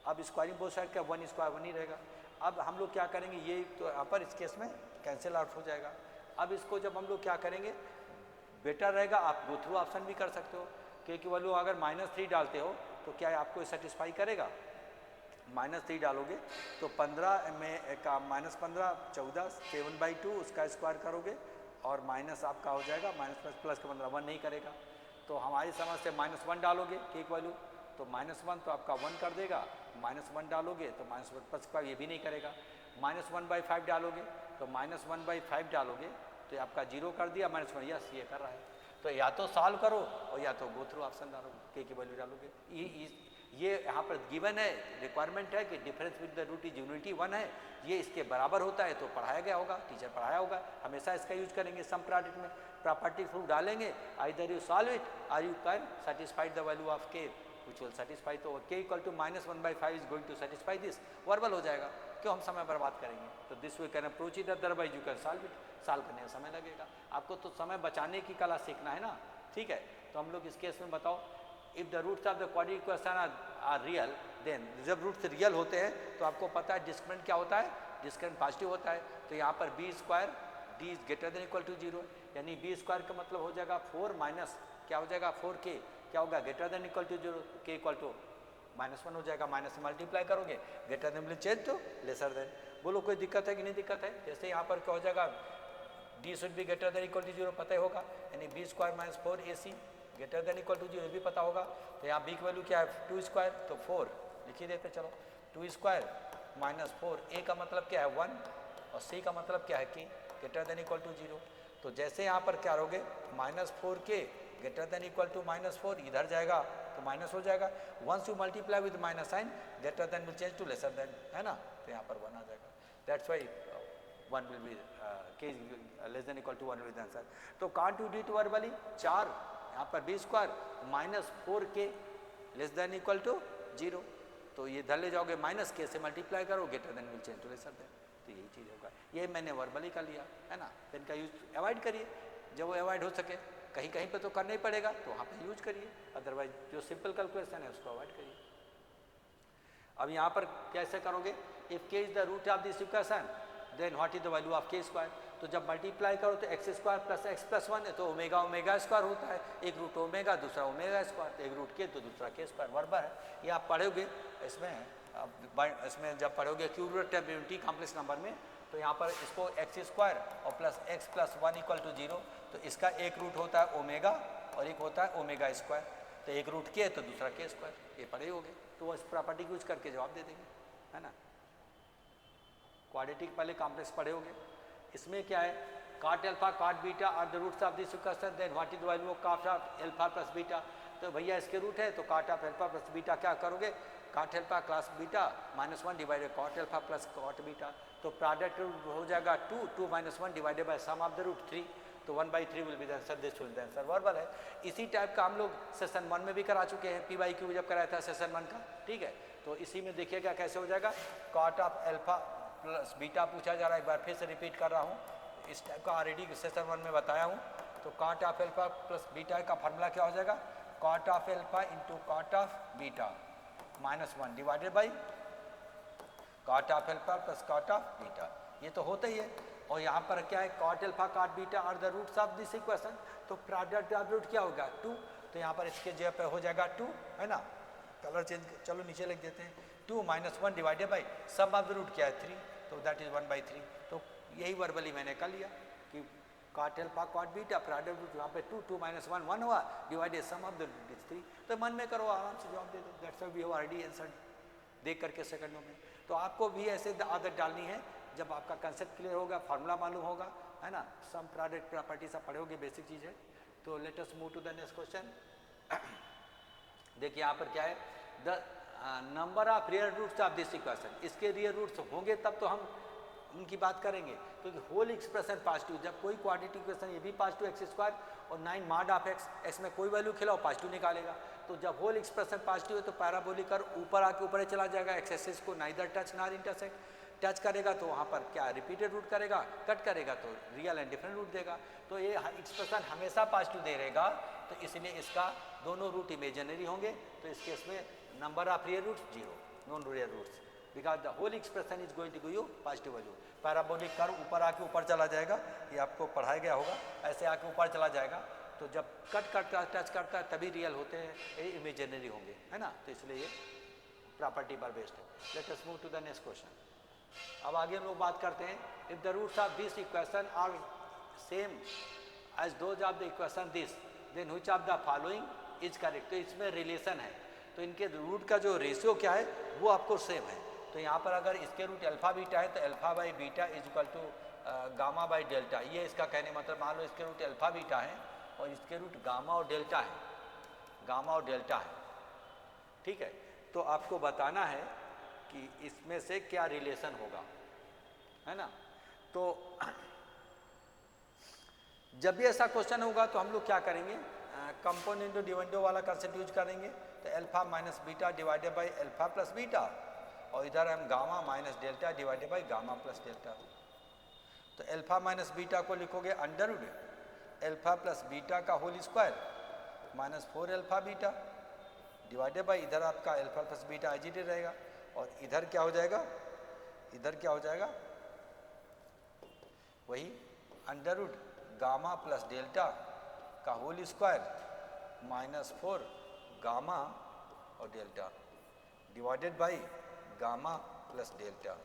A: अब स्क्वायरिंग बोथ साइड का 1 स्क्वायर 1 ही रहेगा। अब हम लोग क्या करेंगे, ये तो यहाँ पर इस केस में कैंसिल आउट हो जाएगा। अब इसको जब हम लोग क्या करेंगे, बेटर रहेगा आप गो थ्रू ऑप्शन भी कर सकते हो, क्योंकि वैल्यू अगर -3 डालते हो तो क्या आपको सेटिस्फाई करेगा, -3 डालोगे तो 15 में का -15 14 7/2 उसका स्क्वायर करोगे और माइनस आपका हो जाएगा माइनस प्लस का 15 1 नहीं करेगा, तो हमारी समझ से -1 डालोगे केक वैल्यू तो -1 तो आपका 1 कर देगा, -1 डालोगे तो -1 प्लस का ये भी नहीं करेगा, -1/5 डालोगे तो -1/5 डालोगे तो आपका 0 कर दिया, -1 यस ये कर रहा है। तो या तो सॉल्व करो और या तो गो थ्रू ऑप्शन डालोगे, के की वैल्यू डालोगे। ये यहाँ पर गिवन है, रिक्वायरमेंट है कि difference with the root is unity 1 है, ये इसके बराबर होता है तो पढ़ाया गया होगा, टीचर पढ़ाया होगा, हमेशा इसका यूज करेंगे सम प्रोडक्ट में, प्रॉपर्टी प्रूफ डालेंगे, आइदर यू सॉल्व इट और you can satisfy the value of k which will satisfy, तो k equal to -1/5 is going to satisfy this, verbal हो जाएगा, क्यों हम समय बर्बाद करेंगे। तो this we can approach it, otherwise you can solve it, solve करने में समय लगेगा, आपको तो समय बचाने की कला सीखना है ना, ठीक है। तो हम लोग इस केस में बताओ, if the roots of the quadratic equation are real, then जब रूट्स रियल होते हैं तो आपको पता है डिस्क्रिमिनेंट क्या होता है, डिस्क्रिमिनेंट पॉजिटिव होता है, तो यहाँ पर b square d is greater than equal to 0, यानी b स्क्वायर का मतलब हो जाएगा 4 माइनस क्या हो जाएगा 4k, क्या होगा greater than equal to 0, k equal to -1 हो जाएगा, माइनस से मल्टीप्लाई करोगे, greater than will change to lesser than. बोलो कोई दिक्कत है कि नहीं दिक्कत है। जैसे यहाँ पर क्या हो जाएगा, d should be greater than equal to 0 पता ही होगा, यानी b square minus 4ac greater than equal to 0 भी पता होगा। तो यहाँ b की वैल्यू क्या है 2 स्क्वायर, तो 4 लिख ही देते चलो, 2 स्क्वायर माइनस 4, a का मतलब क्या है 1 और c का मतलब क्या है कि ग्रेटर देन इक्वल टू 0। तो जैसे यहाँ पर क्या रहोगे -4k greater than equal to -4 इधर जाएगा तो माइनस हो जाएगा, once you multiply with minus sign greater than will change to lesser than, है ना, तो यहाँ पर 1 आ जाएगा, that's why 1 will be k less than equal to 1 will be answer. तो can't you do it verbally, 4 यहाँ पर b square -4k less than equal to 0, तो ये इधर ले जाओगे -k से मल्टीप्लाई करो greater than will change to lesser than, तो यही चीज़ होगा। ये मैंने वर्बली का लिया है ना, तो इनका यूज अवॉइड करिए, जब वो अवॉइड हो सके, कहीं कहीं पे तो करना ही पड़ेगा तो वहाँ पे यूज करिए, अदरवाइज जो सिंपल कैलकुलेशन है उसको अवॉइड करिए। अब यहाँ पर कैसे करोगे, if k is the root of this equation then what is the value of k square, तो जब मल्टीप्लाई करो तो x square plus x plus 1 है तो ओमेगा ओमेगा स्क्वायर होता है, एक रूट ओमेगा दूसरा ओमेगा स्क्वायर, एक रूट k तो दूसरा k स्क्वायर, वर्बर है, ये आप पढ़ोगे इसमें जब पढ़ोगे क्यूबिक कॉम्प्लेक्स नंबर में, तो यहाँ पर इसको x स्क्वायर और plus x plus 1 equal to 0, तो इसका एक रूट होता है ओमेगा और एक होता है ओमेगा स्क्वायर, तो एक रूट के तो दूसरा के स्क्वायर, ये पढ़े होगे, तो वो इस प्रॉपर्टी यूज करके जवाब दे देंगे, है ना। क्वाड्रेटिक पहले कॉम्प्लेक्स पढ़े होगे। इसमें क्या है, cot alpha cot beta are the roots of this equation, then what is the value of cot of alpha plus beta. तो भैया इसके रूट है तो cot of alpha plus beta क्या करोगे, cot alpha plus beta -1 divided cot alpha plus cot beta, तो product हो जाएगा 2, 2 - 1 divided by sum of the root 3, तो 1/3 will be the answer, this will be the answer. Verbal है। इसी type का हम लोग सेशन 1 में भी करा चुके हैं, पी वाई क्यू जब कराया था सेशन 1 का, ठीक है। तो इसी में देखिएगा कैसे हो जाएगा, cot of alpha plus beta पूछा जा रहा है, एक बार फिर से रिपीट कर रहा हूँ, इस टाइप का ऑलरेडी सेशन 1 में बताया हूँ। तो cot of alpha plus beta का फार्मूला क्या हो जाएगा, cot of alpha into cot of beta -1 divided by cot of alpha plus cot of beta, ये तो होता ही है। और यहाँ पर क्या है, cot alpha cot beta are the roots of this equation, तो प्रोडक्ट ऑफ रूट क्या होगा 2, तो यहाँ पर इसके जगह पे हो जाएगा 2, है ना। कलर चेंज, चलो नीचे लिख देते हैं, 2 - 1 divided by sum of the root क्या है 3, तो दैट इज 1/3। तो यही वर्बली मैंने कर लिया कि cot alpha cot beta product root यहाँ पे 2, 2 - 1 1 हुआ divided sum of the root 3, तो मन में करो, आराम से जवाब दे दो, that's why we have already answered, देख करके सेकंडों में। तो आपको भी ऐसे आदत डालनी है, जब आपका कंसेप्ट क्लियर होगा, फार्मूला मालूम होगा, है ना, सम प्रोडक्ट प्रॉपर्टी सब पढ़े होगे, बेसिक चीज़ है। तो let us move to the next question. देखिए यहाँ पर क्या है, the number of real roots of this equation, इसके रियल रूट्स होंगे तब तो हम उनकी बात करेंगे, क्योंकि होल एक्सप्रेशन पॉजिटिव, जब कोई क्वाड्रेटिक इक्वेशन ये भी पॉजिटिव एक्स स्क्वायर और 9 मॉड ऑफ एक्स, एक्स में कोई वैल्यू खिलाओ पॉजिटिव निकालेगा, तो जब होल एक्सप्रेशन पॉजिटिव है तो पैराबोलिक कर्व ऊपर आके ऊपर ही चला जाएगा, एक्स एक्सिस को neither touch nor intersect, touch करेगा तो वहाँ पर क्या रिपीटेड रूट करेगा, कट करेगा तो रियल एंड डिफरेंट रूट देगा, तो ये एक्सप्रेशन हमेशा पॉजिटिव दे रहेगा, तो इसलिए इसका दोनों रूट इमेजिनरी होंगे, तो इस केस में number of real roots 0, non real roots, because the whole expression is going to give you positive value. Parabolic curve ऊपर आके ऊपर चला जाएगा, ये आपको पढ़ाया गया होगा, ऐसे आके ऊपर चला जाएगा, तो जब कट करता टच करता है तभी रियल होते हैं, ये इमेजिनरी होंगे, है ना, तो इसलिए ये प्रॉपर्टी पर बेस्ड है। Let us move to the next question. अब आगे हम लोग बात करते हैं, if the roots of this equation are same as those of the equation this, then which of the following is correct. तो इसमें रिलेशन है, तो इनके रूट का जो रेशियो क्या है वो आपको सेम है। तो यहाँ पर अगर इसके रूट अल्फा बीटा है तो alpha by beta is equal to gamma by delta, ये इसका कहने मतलब, मान लो इसके रूट अल्फा बीटा है और इसके रूट गामा और डेल्टा है, गामा और डेल्टा है, ठीक है। तो आपको बताना है कि इसमें से क्या रिलेशन होगा, है ना। तो जब भी ऐसा क्वेश्चन होगा तो हम लोग क्या करेंगे, कंपोनेंट डिविडेंड वाला कंसेप्ट यूज करेंगे, तो alpha minus beta divided by alpha plus beta, और इधर हम gamma minus delta divided by gamma plus delta. तो अल्फा माइनस बीटा को लिखोगे under root alpha plus beta का whole square -4 alpha beta divided by, इधर आपका अल्फा प्लस बीटा एज रहेगा, और इधर क्या हो जाएगा, इधर क्या हो जाएगा, वही under root gamma plus delta का होल स्क्वायर -4 गामा और delta divided by gamma plus delta.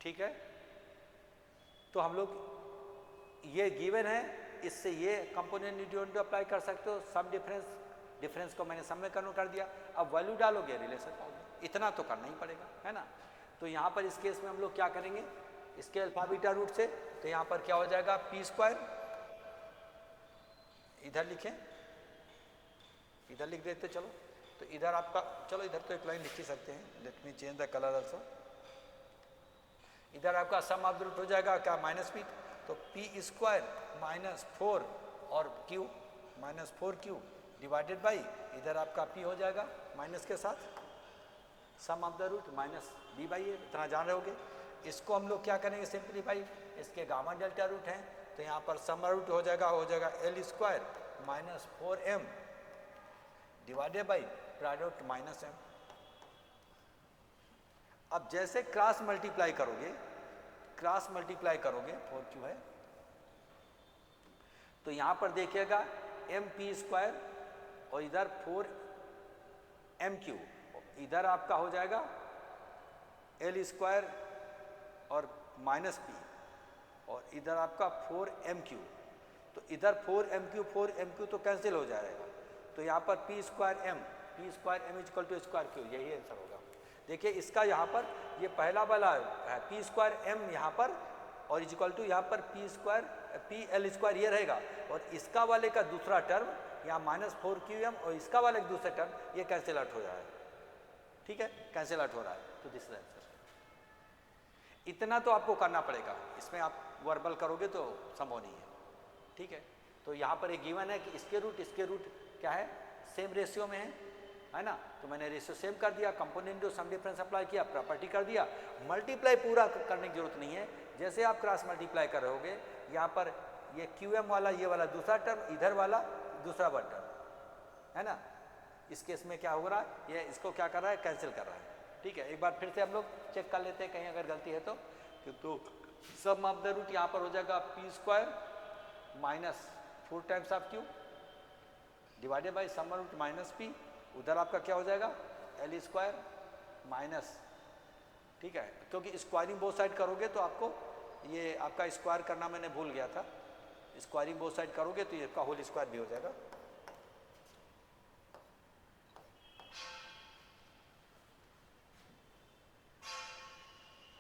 A: ठीक है, तो हम लोग ये गिवन है, इससे ये कंपोनेंट डिविडेंड अप्लाई कर सकते हो, सम डिफरेंस को मैंने सम में कन्वर्ट कर दिया, अब वैल्यू डालोगे रिलेशन पाओगे, इतना तो करना ही पड़ेगा, है ना। तो यहाँ पर इस केस में हम लोग क्या करेंगे, इसके अल्फा बीटा रूट से, तो यहाँ पर क्या हो जाएगा पी स्क्वायर, इधर लिखें, इधर लिख देते चलो, तो इधर आपका, चलो इधर तो एक लाइन लिख ही सकते हैं, let me change the colour also, इधर आपका सम ऑफ द रूट हो जाएगा क्या -p, तो पी स्क्वायर -4 और क्यू -4 क्यू डिवाइडेड बाई, इधर आपका p हो जाएगा माइनस के साथ sum of the root -b by a, इतना जान रहे होगे। इसको हम लोग क्या करेंगे सिंप्लीफाई, इसके गामा डेल्टा रूट हैं, तो यहाँ पर सम रूट हो जाएगा L square -4m divided by product -m। अब जैसे क्रॉस मल्टीप्लाई करोगे 4q है, तो यहाँ पर देखिएगा mp स्क्वायर और इधर 4mq, इधर आपका हो जाएगा एल स्क्वायर और -p, और इधर आपका 4m3, तो इधर 4m3 तो कैंसिल हो जाएगा, तो यहाँ पर p square m equal to square q, यही आंसर होगा। देखिए इसका यहाँ पर ये पहला वाला है p स्क्वायर m यहाँ पर, और इक्वल टू यहाँ पर p l स्क्वायर ये रहेगा, और इसका वाले का दूसरा टर्म यहाँ -4qm, और इसका वाले का दूसरा टर्म ये कैंसिल आउट हो जाएगा, ठीक है, कैंसिल आउट हो रहा है, तो दिस इज आंसर। इतना तो आपको करना पड़ेगा, इसमें आप वर्बल करोगे तो संभव नहीं है, ठीक है। तो यहाँ पर एक गिवन है कि इसके रूट क्या है, सेम रेशियो में है ना, तो मैंने रेशियो सेम कर दिया, कंपोनेंट सम डिफरेंस अप्लाई किया, प्रॉपर्टी कर दिया। मल्टीप्लाई पूरा करने की जरूरत नहीं है, जैसे आप क्रॉस मल्टीप्लाई करोगे, यहाँ पर ये QM वाला ये वाला दूसरा टर्म, इधर वाला दूसरा वाला टर्म, है ना। इस केस में क्या हो रहा है, ये इसको क्या कर रहा है, कैंसिल कर रहा है, ठीक है। एक बार फिर से हम लोग चेक कर लेते हैं कहीं अगर गलती है तो सम ऑफ द रूट यहाँ पर हो जाएगा p square minus 4 times of q divided by sum root minus p, उधर आपका क्या हो जाएगा l स्क्वायर माइनस, ठीक है, क्योंकि स्क्वायरिंग बोथ साइड करोगे तो आपको ये आपका स्क्वायर करना मैंने भूल गया था, स्क्वायरिंग बोथ साइड करोगे तो ये का होल स्क्वायर भी हो जाएगा।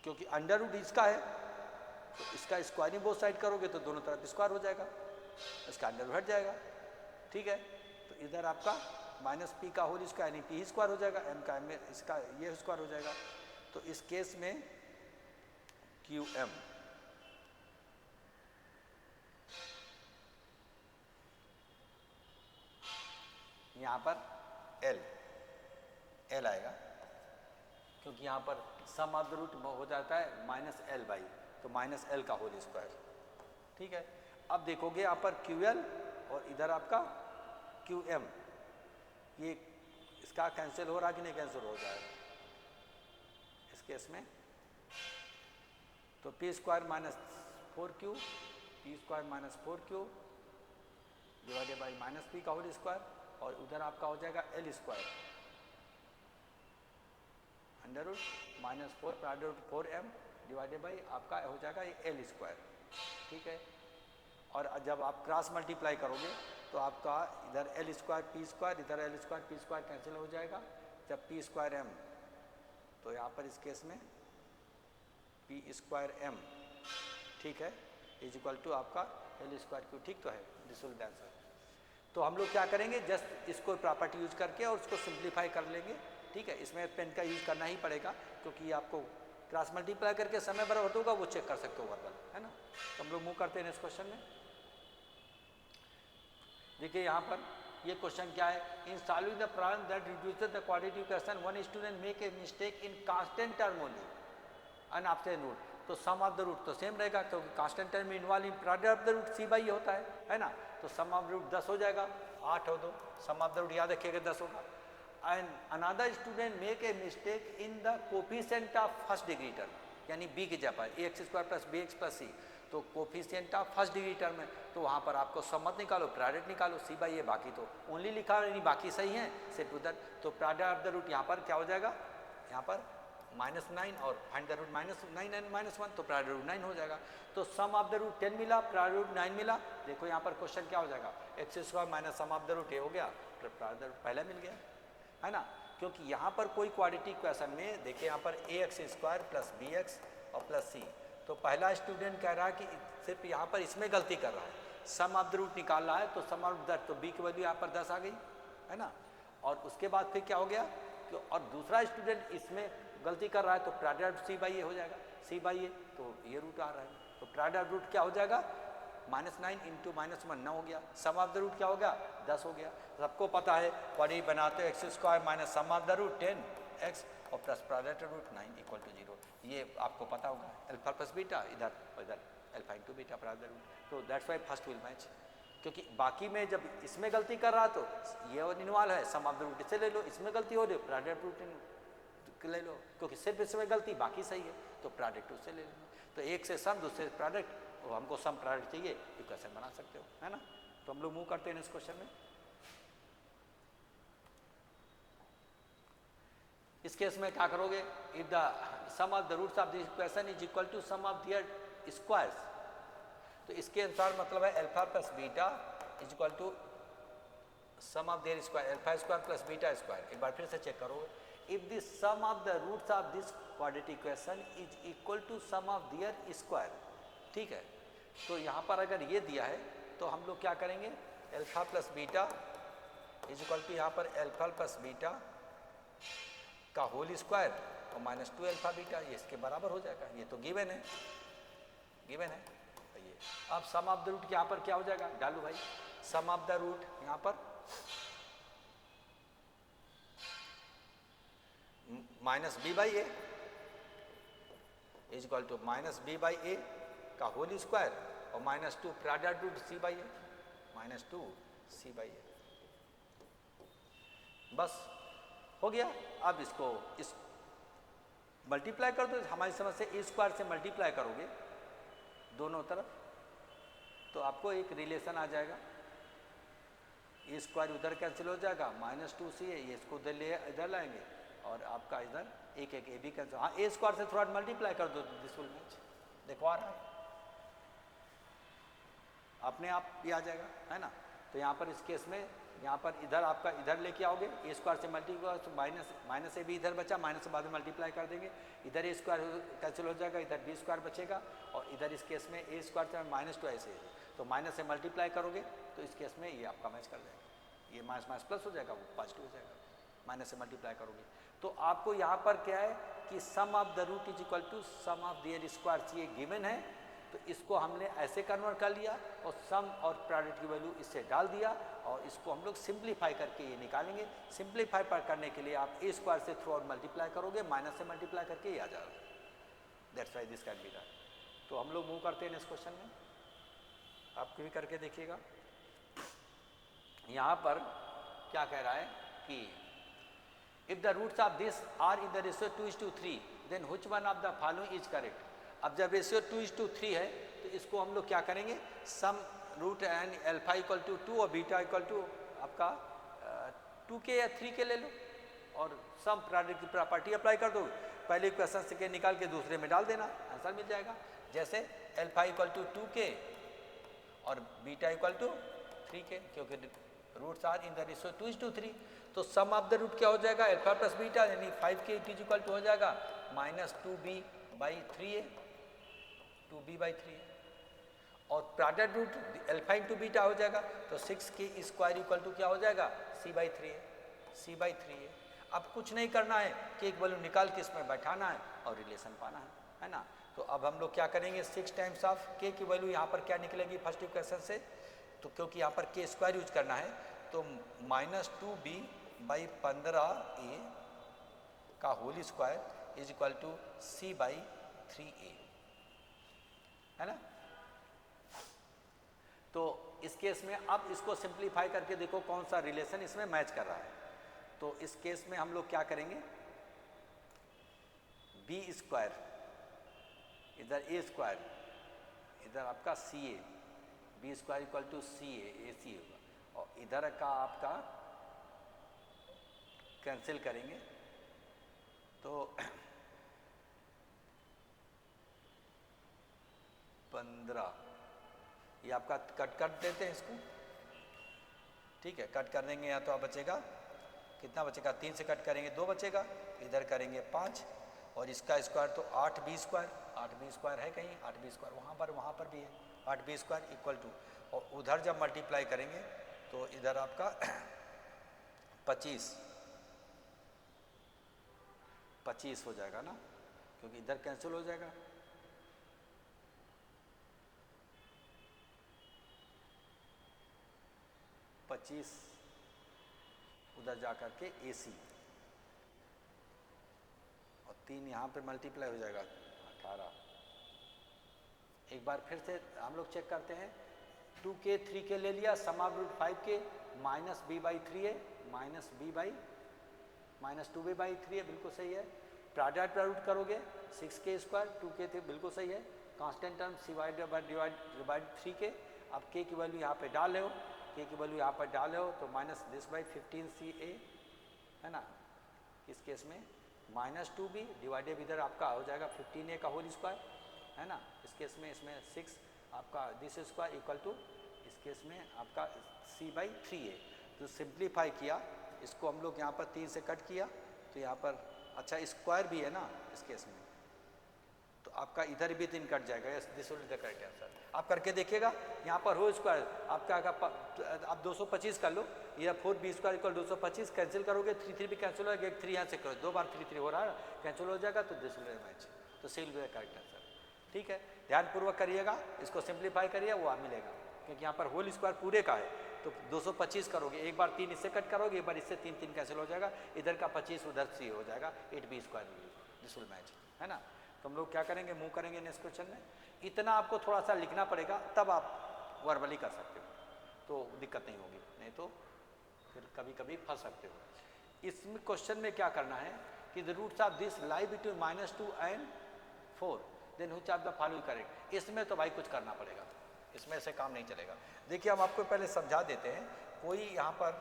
A: क्योंकि अंडर रूट इसका है तो इसका स्क्वायरिंग बोथ साइड करोगे तो दोनों तरफ स्क्वायर हो जाएगा, इसका अंडर रूट हट जाएगा, ठीक है। तो इधर आपका माइनस p का होल स्क्वायर यानी p स्क्वायर हो जाएगा, m का m इसका ये स्क्वायर हो जाएगा। तो इस केस में QM यहाँ पर L आएगा, क्योंकि यहाँ पर सम ऑफ द रूट हो जाता है -l बाई, तो -l का होल स्क्वायर, ठीक है। अब देखोगे यहाँ पर QL और इधर आपका QM, ये इसका कैंसिल हो रहा कि नहीं, कैंसिल हो जाएगा इस केस में। तो p square minus 4q divided by -p का होल स्क्वायर, और उधर आपका हो जाएगा l square under root -4 under root 4m divided by आपका हो जाएगा ये l स्क्वायर, ठीक है। और जब आप क्रॉस मल्टीप्लाई करोगे तो आपका इधर l स्क्वायर p स्क्वायर, इधर l square p square cancel हो जाएगा। जब p स्क्वायर m, तो यहाँ पर इस केस में p स्क्वायर m, ठीक है, इज इक्वल टू आपका l स्क्वायर क्यू, ठीक तो है, दिस विल बी आंसर। तो हम लोग क्या करेंगे, जस्ट इसको प्रॉपर्टी यूज करके और उसको सिंप्लीफाई कर लेंगे, ठीक है। इसमें पेन का यूज करना ही पड़ेगा, क्योंकि आपको क्रॉस मल्टीप्लाई करके समय बराबर होगा वो चेक कर सकते हो वर्बल, है ना। तो हम लोग मूव करते हैं इस क्वेश्चन में। देखिए यहाँ पर ये क्वेश्चन क्या है, in solving the problem that reduces the quadratic equation one student make a mistake in constant term only and after root, तो सम ऑफ द रूट तो सेम रहेगा, क्योंकि कांस्टेंट टर्म में involve in product of the root c by होता है ना। तो sum of root 10 हो जाएगा, 8 हो 2, सम ऑफ द रूट याद रखिएगा 10 होगा। And another student make a mistake in the coefficient of first degree term, यानी b की जगह ax square plus bx plus c, तो coefficient of first degree term है, तो वहाँ पर आपको सम मत निकालो, प्रोडक्ट निकालो, सी बाई ए, बाकी तो ओनली लिखा है, नहीं बाकी सही है सिर्फ उधर। तो प्रोडक्ट ऑफ द रूट यहाँ पर क्या हो जाएगा, यहाँ पर -9 और फाइंड द रूट -9 एंड -1, तो प्रोडक्ट रूट 9 हो जाएगा। तो सम ऑफ द रूट 10 मिला, प्रोडक्ट रूट 9 मिला। देखो यहाँ पर क्वेश्चन क्या हो जाएगा, x square minus sum of the root a हो गया, तो प्रोडक्ट रूट पहले मिल गया, है ना। क्योंकि यहाँ पर कोई क्वाड्रेटिक इक्वेशन में देखिए यहाँ पर ax स्क्वायर प्लस bx और प्लस c, तो पहला स्टूडेंट कह रहा है कि सिर्फ यहाँ पर इसमें गलती कर रहा है, सम ऑफ द रूट निकाल रहा है, तो सम ऑफ द, तो b की वैल्यू यहाँ पर 10 आ गई, है ना। और उसके बाद फिर क्या हो गया कि और दूसरा स्टूडेंट इसमें गलती कर रहा है, तो प्रोडक्ट c बाई ए हो जाएगा, c बाई ए, तो ये रूट आ रहा है, तो प्रोडक्ट रूट क्या हो जाएगा, -9 इंटू -1 9 हो गया, सम ऑफ द रूट क्या हो गया 10 हो गया। सबको पता है क्वाड्रेटिक बनाते हो x square minus sum of the root 10x और plus product root 9 equal to 0, ये आपको पता होगा, अल्फा प्लस बीटा इधर इधर alpha into beta product root, तो that's why first will match. क्योंकि बाकी में जब इसमें गलती कर रहा तो ये इन्वॉल्व है, सम ऑफ द रूट इससे ले लो, इसमें गलती हो रही है प्रोडक्ट रूट ले लो, क्योंकि सिर्फ इसमें गलती बाकी सही है, तो प्रोडक्ट उससे ले लो। तो एक से सम दूसरे से प्रोडक्ट, और हमको सम प्रोडक्ट चाहिए, इक्वेशन बना सकते हो, है ना। तो हम लोग मूव करते हैं इस क्वेश्चन में। इस केस में क्या करोगे, if the sum of the roots of this equation is equal to sum of their squares, तो इसके अनुसार मतलब है alpha plus beta is equal to sum of their square, alpha square plus beta square. एक बार फिर से check करो, if the sum of the roots of this quadratic equation is equal to sum of their square, ठीक है। तो यहाँ पर अगर ये दिया है तो हम लोग क्या करेंगे, alpha plus beta is equal to यहाँ पर अल्फा प्लस बीटा का होल स्क्वायर और माइनस 2 अल्फा बीटा, ये इसके बराबर हो जाएगा। ये तो गिवन है, गिवन है। ये अब सम ऑफ द रूट यहाँ पर क्या हो जाएगा, डालू भाई, सम ऑफ द रूट यहाँ पर minus b by a is equal to minus b by a का होल स्क्वायर और minus 2 product root c by a, minus 2 c by a, बस हो गया। अब इसको इस मल्टीप्लाई कर दो, हमारी समझ से ए स्क्वायर से मल्टीप्लाई करोगे दोनों तरफ तो आपको एक रिलेशन आ जाएगा, ए स्क्वायर उधर कैंसिल हो जाएगा, माइनस 2 सी ए, ये इसको इधर लाएंगे और आपका इधर एक एक ए भी कैंसिल। हाँ, ए स्क्वायर से थोड़ा मल्टीप्लाई कर दो, दिस विल मैच, देखो आ रहा है, अपने आप ये आ जाएगा, है ना। तो यहाँ पर इस केस में यहाँ पर इधर आपका इधर लेके आओगे, ए स्क्वायर से मल्टीप्लाई तो माइनस ए भी इधर बचा, माइनस से बाद में मल्टीप्लाई कर देंगे, इधर ए स्क्वायर कैंसिल हो जाएगा, इधर बी स्क्वायर बचेगा और इधर इस केस में ए स्क्वायर से माइनस 2 ऐसे, तो माइनस से मल्टीप्लाई करोगे तो इस केस में ये आपका मैच कर जाएगा, ये माइनस माइनस प्लस हो जाएगा, वो पॉजिटिव हो जाएगा, माइनस से मल्टीप्लाई करोगे। तो आपको यहाँ पर क्या है कि sum of the root is equal to sum of their square, ये गिवन है, तो इसको हमने ऐसे कन्वर्ट कर लिया और सम और प्रोडक्ट की वैल्यू इससे डाल दिया और इसको हम लोग सिंप्लीफाई करके ये निकालेंगे। सिंप्लीफाई पर करने के लिए आप ए स्क्वायर से थ्रू आउट मल्टीप्लाई करोगे, माइनस से मल्टीप्लाई करके ये आ जाएगा, that's why this can be done. तो हम लोग मूव करते हैं इस क्वेश्चन में, आप भी करके देखिएगा। यहाँ पर क्या कह रहा है कि if the roots of this are in the ratio 2:3 then which one of the following is correct. अब जब रेशियो 2:3 है तो इसको हम लोग क्या करेंगे, sum root and alpha equal to 2 और बीटा इक्वल टू आपका 2 के या 3 के ले लो और सम प्रोडक्ट की प्रॉपर्टी अप्लाई कर दो, पहले इक्वेशन से के निकाल के दूसरे में डाल देना, आंसर मिल जाएगा। जैसे अल्फा इक्वल टू 2 के और बीटा इक्वल टू 3 के, क्योंकि roots are in the ratio 2:3, तो सम ऑफ द रूट क्या हो जाएगा, अल्फा प्लस बीटा यानी 5 के इज इक्वल टू हो जाएगा minus 2b by 3a, 2b by 3a, और product root alpha into beta हो जाएगा तो 6 के स्क्वायर इक्वल टू क्या हो जाएगा, c by 3a, c by 3a। अब कुछ नहीं करना है कि एक वैल्यू निकाल के इसमें बैठाना है और रिलेशन पाना है ना। तो अब हम लोग क्या करेंगे, 6 टाइम्स ऑफ k की वैल्यू यहाँ पर क्या निकलेगी फर्स्ट इक्वेशन से, तो क्योंकि यहाँ पर k स्क्वायर यूज करना है तो माइनस 2b बाई 15a का whole square is equal to c by 3a, है ना। तो इस केस में अब इसको सिंप्लीफाई करके देखो कौन सा रिलेशन इसमें मैच कर रहा है। तो इस केस में हम लोग क्या करेंगे, बी स्क्वायर इधर ए स्क्वायर इधर आपका सी ए, बी स्क्वायर इक्वल टू सी ए सी होगा और इधर का आपका कैंसिल करेंगे तो 15, ये आपका कट कर देते हैं इसको, ठीक है, कट कर देंगे। या तो आप बचेगा कितना बचेगा, 3 से कट करेंगे 2 बचेगा, इधर करेंगे 5 और इसका स्क्वायर तो 8b स्क्वायर, 8b स्क्वायर है कहीं, 8b स्क्वायर वहाँ पर भी है, 8b स्क्वायर इक्वल टू, और उधर जब मल्टीप्लाई करेंगे तो इधर आपका 25 हो जाएगा ना, क्योंकि इधर कैंसिल हो जाएगा। उधर जा कर के AC और 3 यहाँ पे मल्टीप्लाई हो जाएगा 18। एक बार फिर से हम लोग चेक करते हैं, 2 के 3 के ले लिया, सम ऑफ रूट 5 के minus b by 3a minus 2b by 3a, बिल्कुल सही है। प्रोडक्ट रूट करोगे 6 के स्क्वायर 2 के थे, बिल्कुल सही है। कांस्टेंट टर्म डिवाइड 3 के, अब k की वैल्यू यहाँ पे डाल रहे हो, k की वैल्यू यहाँ पर डाले हो तो माइनस दिस बाई 15ca, है ना। इस केस में माइनस 2b डिवाइडेड इधर आपका हो जाएगा 15a का होल स्क्वायर, है ना। इस केस में इसमें 6 आपका दिस स्क्वायर इक्वल टू, इस केस में आपका c/3 है। तो सिंप्लीफाई किया इसको हम लोग यहाँ पर 3 से कट किया तो यहाँ पर अच्छा स्क्वायर भी है ना इस केस में, तो आपका इधर भी 3 कट जाएगा। Yes, this will be the correct answer. आप करके देखिएगा यहाँ पर हो स्क्वायर आपका आप 225 कर लो, ये 4b स्क्वायर इक्वल 225 कैंसिल करोगे, 3 भी कैंसिल हो जाएगा, 3 यहाँ से करो, 2 बार 3 हो रहा है कैंसिल हो जाएगा, तो दिस विल मैच, तो c will be the correct answer. ठीक है, ध्यानपूर्वक करिएगा, इसको सिंप्लीफाई करिए, वो मिलेगा, क्योंकि यहाँ पर होल स्क्वायर पूरे का है तो 225 करोगे, एक बार 3 इससे कट करोगे, एक बार इससे 3 कैंसिल हो जाएगा, इधर का 25 उधर से हो जाएगा, 8b square, this will match, है ना। तो हम लोग क्या करेंगे, मूव करेंगे नेक्स्ट क्वेश्चन में। इतना आपको थोड़ा सा लिखना पड़ेगा, तब आप वर्बली कर सकते हो, तो दिक्कत नहीं होगी, नहीं तो फिर कभी कभी फंस सकते हो। इसमें क्वेश्चन में क्या करना है कि the roots of this lie between -2 and 4, then which of the following correct. इसमें तो भाई कुछ करना पड़ेगा, इसमें से काम नहीं चलेगा। देखिए हम आपको पहले समझा देते हैं। कोई यहाँ पर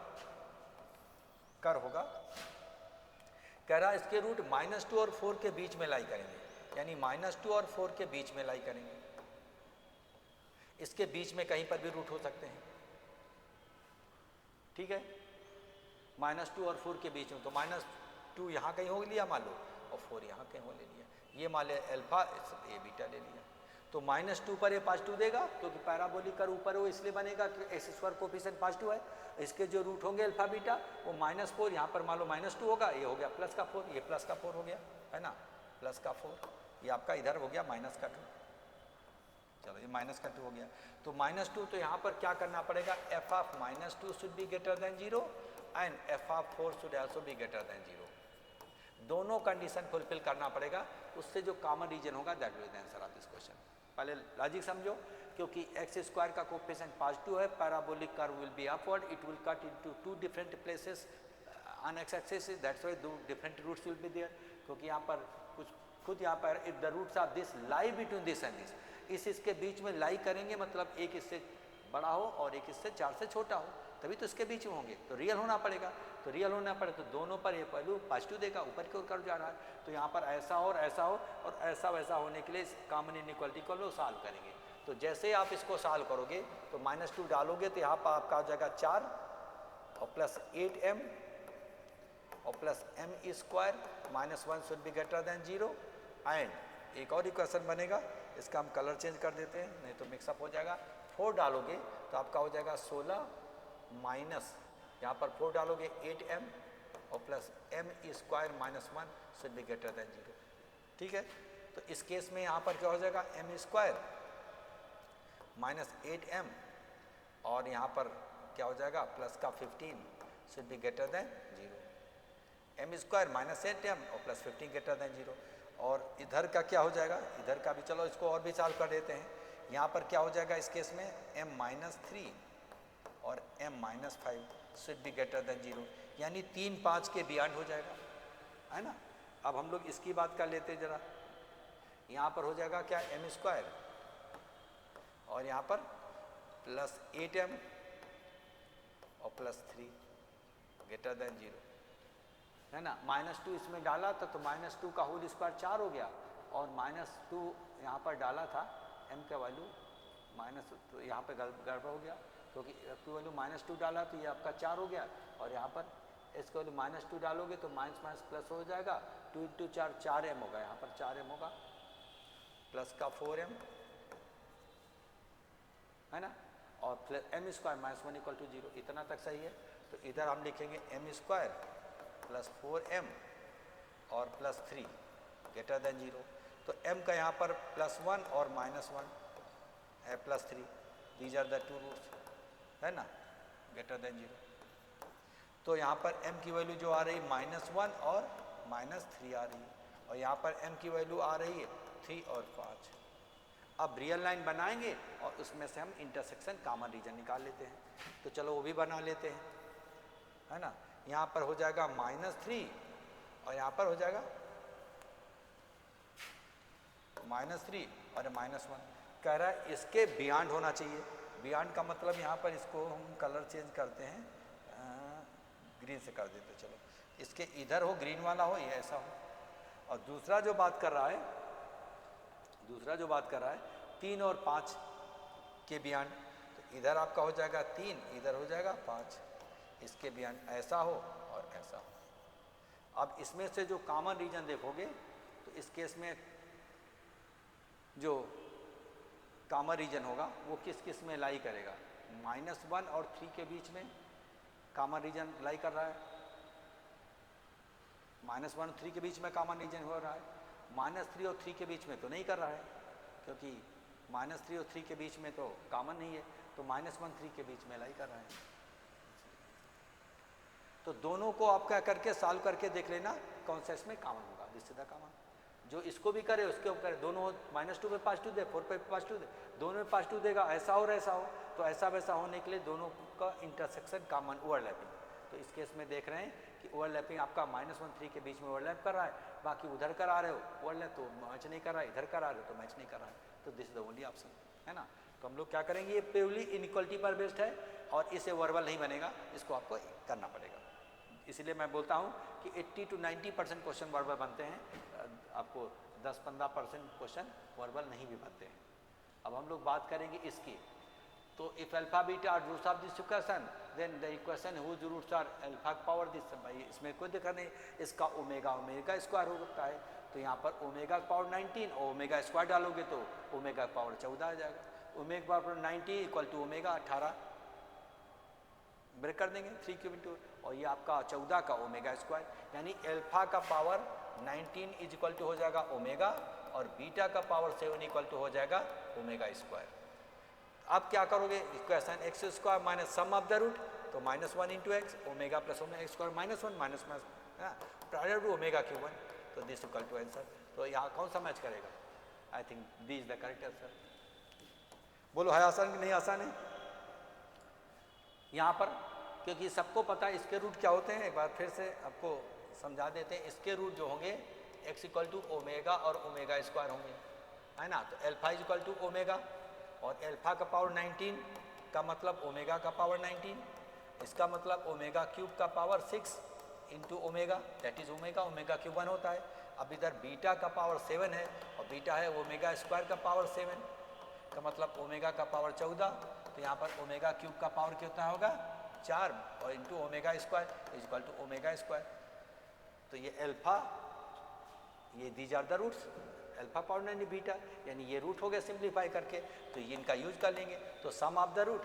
A: कर होगा, कह रहा है इसके रूट -2 और 4 के बीच में लाई करेंगे, यानी -2 और 4 के बीच में लाई करेंगे। इसके बीच में कहीं पर भी रूट हो सकते हैं, ठीक है, -2 और 4 के बीच में, तो -2 यहाँ कहीं हो लिया मान लो, और 4 यहाँ कहीं हो ले लिया, ये मान लिया अल्फा, ये बीटा ले लिया, तो -2 पर ये +2 देगा, क्योंकि पैराबोलिक कर ऊपर हो इसलिए बनेगा कि एक्स स्क्वायर कोफिशिएंट +2 है। इसके जो रूट होंगे अल्फा बीटा वो -4, यहाँ पर मान लो -2 होगा, ये हो गया +4, ये +4 हो गया, है ना, +4, ये आपका इधर हो गया -2, चलो ये -2 हो गया। तो -2, तो यहाँ पर क्या करना पड़ेगा, f of -2 should be greater than 0 and f of 4 should also be greater than 0। दोनों कंडीशन फुलफिल करना पड़ेगा, उससे जो कॉमन रीजन होगा that will be the answer of this question. पहले लॉजिक समझो, क्योंकि एक्स स्क्वायर का कोफिशिएंट +2 है, parabolic curve will be upward, it will cut into 2 different places on x axis, that's why 2 different roots will be there, क्योंकि यहाँ पर कुछ खुद यहाँ पर if the roots of this lie between this and this, इसके बीच में लाई करेंगे, मतलब एक इससे बड़ा हो और एक इससे 4 से छोटा हो, तभी तो इसके बीच में होंगे, तो रियल होना पड़ेगा, तो रियल होना पड़े तो दोनों पर ये पहलू +2 देगा, ऊपर की ओर कर जा रहा है, तो यहाँ पर ऐसा हो और ऐसा हो और ऐसा वैसा होने के लिए कॉमन इनइक्वालिटी को लोग सॉल्व करेंगे। तो जैसे ही आप इसको सॉल्व करोगे तो -2 डालोगे तो यहाँ पर आपका हो जाएगा 4 और +8m और +m square, -1 should be greater than 0 and एक और इक्वेशन बनेगा, इसका हम कलर चेंज कर देते हैं नहीं तो मिक्सअप हो जाएगा। 4 डालोगे तो आपका हो जाएगा 16 माइनस, यहाँ पर 4 डालोगे 8m और +m square -1 should be greater than 0, ठीक है। तो इस केस में यहाँ पर क्या हो जाएगा, m स्क्वायर -8m और यहाँ पर क्या हो जाएगा प्लस का 15 should be greater than 0, m square -8m और +15 ग्रेटर देन 0। और इधर का क्या हो जाएगा, इधर का भी चलो इसको और भी सॉल्व कर देते हैं। यहाँ पर क्या हो जाएगा इस केस में m-3 और m-5 should be greater than 0, यानी 3 5 के बियॉन्ड हो जाएगा, है ना। अब हम लोग इसकी बात कर लेते हैं जरा, यहाँ पर हो जाएगा क्या m स्क्वायर और यहाँ पर +8m और +3 ग्रेटर देन 0, है ना। -2 इसमें डाला था तो -2 का होल स्क्वायर 4 हो गया और -2 यहाँ पर डाला था m का वैल्यू तो यहाँ पे गड़बड़ हो गया, क्योंकि की वैल्यू -2 डाला तो ये आपका 4 हो गया और यहाँ पर इसका वैल्यू -2 डालोगे तो माइनस प्लस हो जाएगा, 2 × 4 4m होगा, यहाँ पर 4m होगा प्लस का 4m, है ना, और m स्क्वायर -1 = 0, इतना तक सही है। तो इधर हम लिखेंगे m स्क्वायर +4m और +3 ग्रेटर देन 0, तो m का यहाँ पर +1 और -1 है +3, दीज आर द 2 रूट्स, है ना, ग्रेटर देन 0। तो यहाँ पर m की वैल्यू जो आ रही है -1 और -3 आ रही है, और यहाँ पर m की वैल्यू आ रही है 3 और 5। अब रियल लाइन बनाएंगे और उसमें से हम इंटरसेक्शन कॉमन रीजन निकाल लेते हैं, तो चलो वो भी बना लेते हैं, है ना। यहाँ पर हो जाएगा -3 और यहाँ पर हो जाएगा -3 और -1, कह रहा है इसके बियॉन्ड होना चाहिए। बियॉन्ड का मतलब यहाँ पर इसको हम कलर चेंज करते हैं, ग्रीन से कर देते, चलो इसके इधर हो ग्रीन वाला हो, ये ऐसा हो। और दूसरा जो बात कर रहा है 3 और 5 इसके बियॉन्ड, तो इधर आपका हो जाएगा 3, इधर हो जाएगा 5, इसके बियॉन्ड ऐसा हो और ऐसा हो। अब इसमें से जो कॉमन रीजन देखोगे तो इस केस में जो कॉमन रीजन होगा वो किस किस में लाई करेगा, -1 और 3 के बीच में कॉमन रीजन लाई कर रहा है, -1 और 3 के बीच में कॉमन रीजन हो रहा है, -3 और 3 के बीच में तो नहीं कर रहा है, क्योंकि -3 और 3 के बीच में तो कॉमन नहीं है, तो -1 3 के बीच में लाई कर रहा है। तो दोनों को आप क्या करके सॉल्व करके देख लेना कौन सा इसमें कॉमन होगा, दिस इज द कॉमन। जो इसको भी करे उसके ऊपर दोनों -2 पे +2 दे, 4 पे +2 दे, दोनों में +2 देगा, ऐसा और ऐसा हो, तो ऐसा वैसा होने के लिए दोनों का इंटरसेक्शन कॉमन ओवरलैपिंग। तो इस केस में देख रहे हैं कि ओवरलैपिंग आपका -1 3 के बीच में ओवरलैप कर रहा है, बाकी उधर करा रहे हो ओवरलैप तो मैच नहीं कर रहा है, इधर करा रहे हो तो मैच नहीं कर रहा है, तो this is the only option, है ना। तो हम लोग क्या करेंगे, ये प्योरली इनइक्वालिटी पर बेस्ड है और इसे वर्बल नहीं बनेगा, इसको आपको करना पड़ेगा। इसलिए मैं बोलता हूँ कि 80 to 90% क्वेश्चन वर्बल बनते हैं, आपको 10-15% क्वेश्चन वर्बल नहीं भी बनते हैं। अब हम लोग बात करेंगे इसकी, तो if alpha beta are roots of this equation then the equation whose roots are alpha power this, भाई इसमें कोई दिक्कत नहीं, इसका ओमेगा स्क्वायर होता है, तो यहाँ पर ओमेगा पावर 19 और ओमेगा स्क्वायर डालोगे तो ओमेगा पावर 14 आ जाएगा, omega power 90 equal to omega 18 break कर देंगे 3 क्यूब इंटू, और ये आपका 14 का ओमेगा स्क्वायर, यानी अल्फा का पावर 19 इज इक्वल टू हो जाएगा ओमेगा और बीटा का पावर 7 इक्वल टू हो जाएगा ओमेगा स्क्वायर। अब क्या करोगे, equation x square minus sum of the root, तो -1 into x omega plus omega square -1 minus prior to omega cube 1, तो दिस इक्वल टू आंसर। तो यहाँ कौन सा मैच करेगा, I think this the correct answer. बोलो है आसान कि नहीं आसान है यहाँ पर, क्योंकि सबको पता है इसके रूट क्या होते हैं, एक बार फिर से आपको समझा देते हैं। इसके रूट जो होंगे x इक्वल टू ओमेगा और ओमेगा स्क्वायर होंगे, है ना। तो alpha is equal to omega और अल्फा का पावर 19 का मतलब ओमेगा का पावर 19, इसका मतलब ओमेगा क्यूब का power 6 into omega, that is omega cube 1 होता है। अब इधर बीटा का पावर 7 है और बीटा है ओमेगा स्क्वायर का पावर 7 का मतलब ओमेगा का पावर 14, तो यहाँ पर ओमेगा क्यूब का पावर कितना होगा 4 और into omega square is equal to omega square. तो ये अल्फा, ये these are the roots, alpha power 9 beta, यानी ये रूट हो गए सिंप्लीफाई करके, तो ये इनका यूज कर लेंगे। तो सम ऑफ द रूट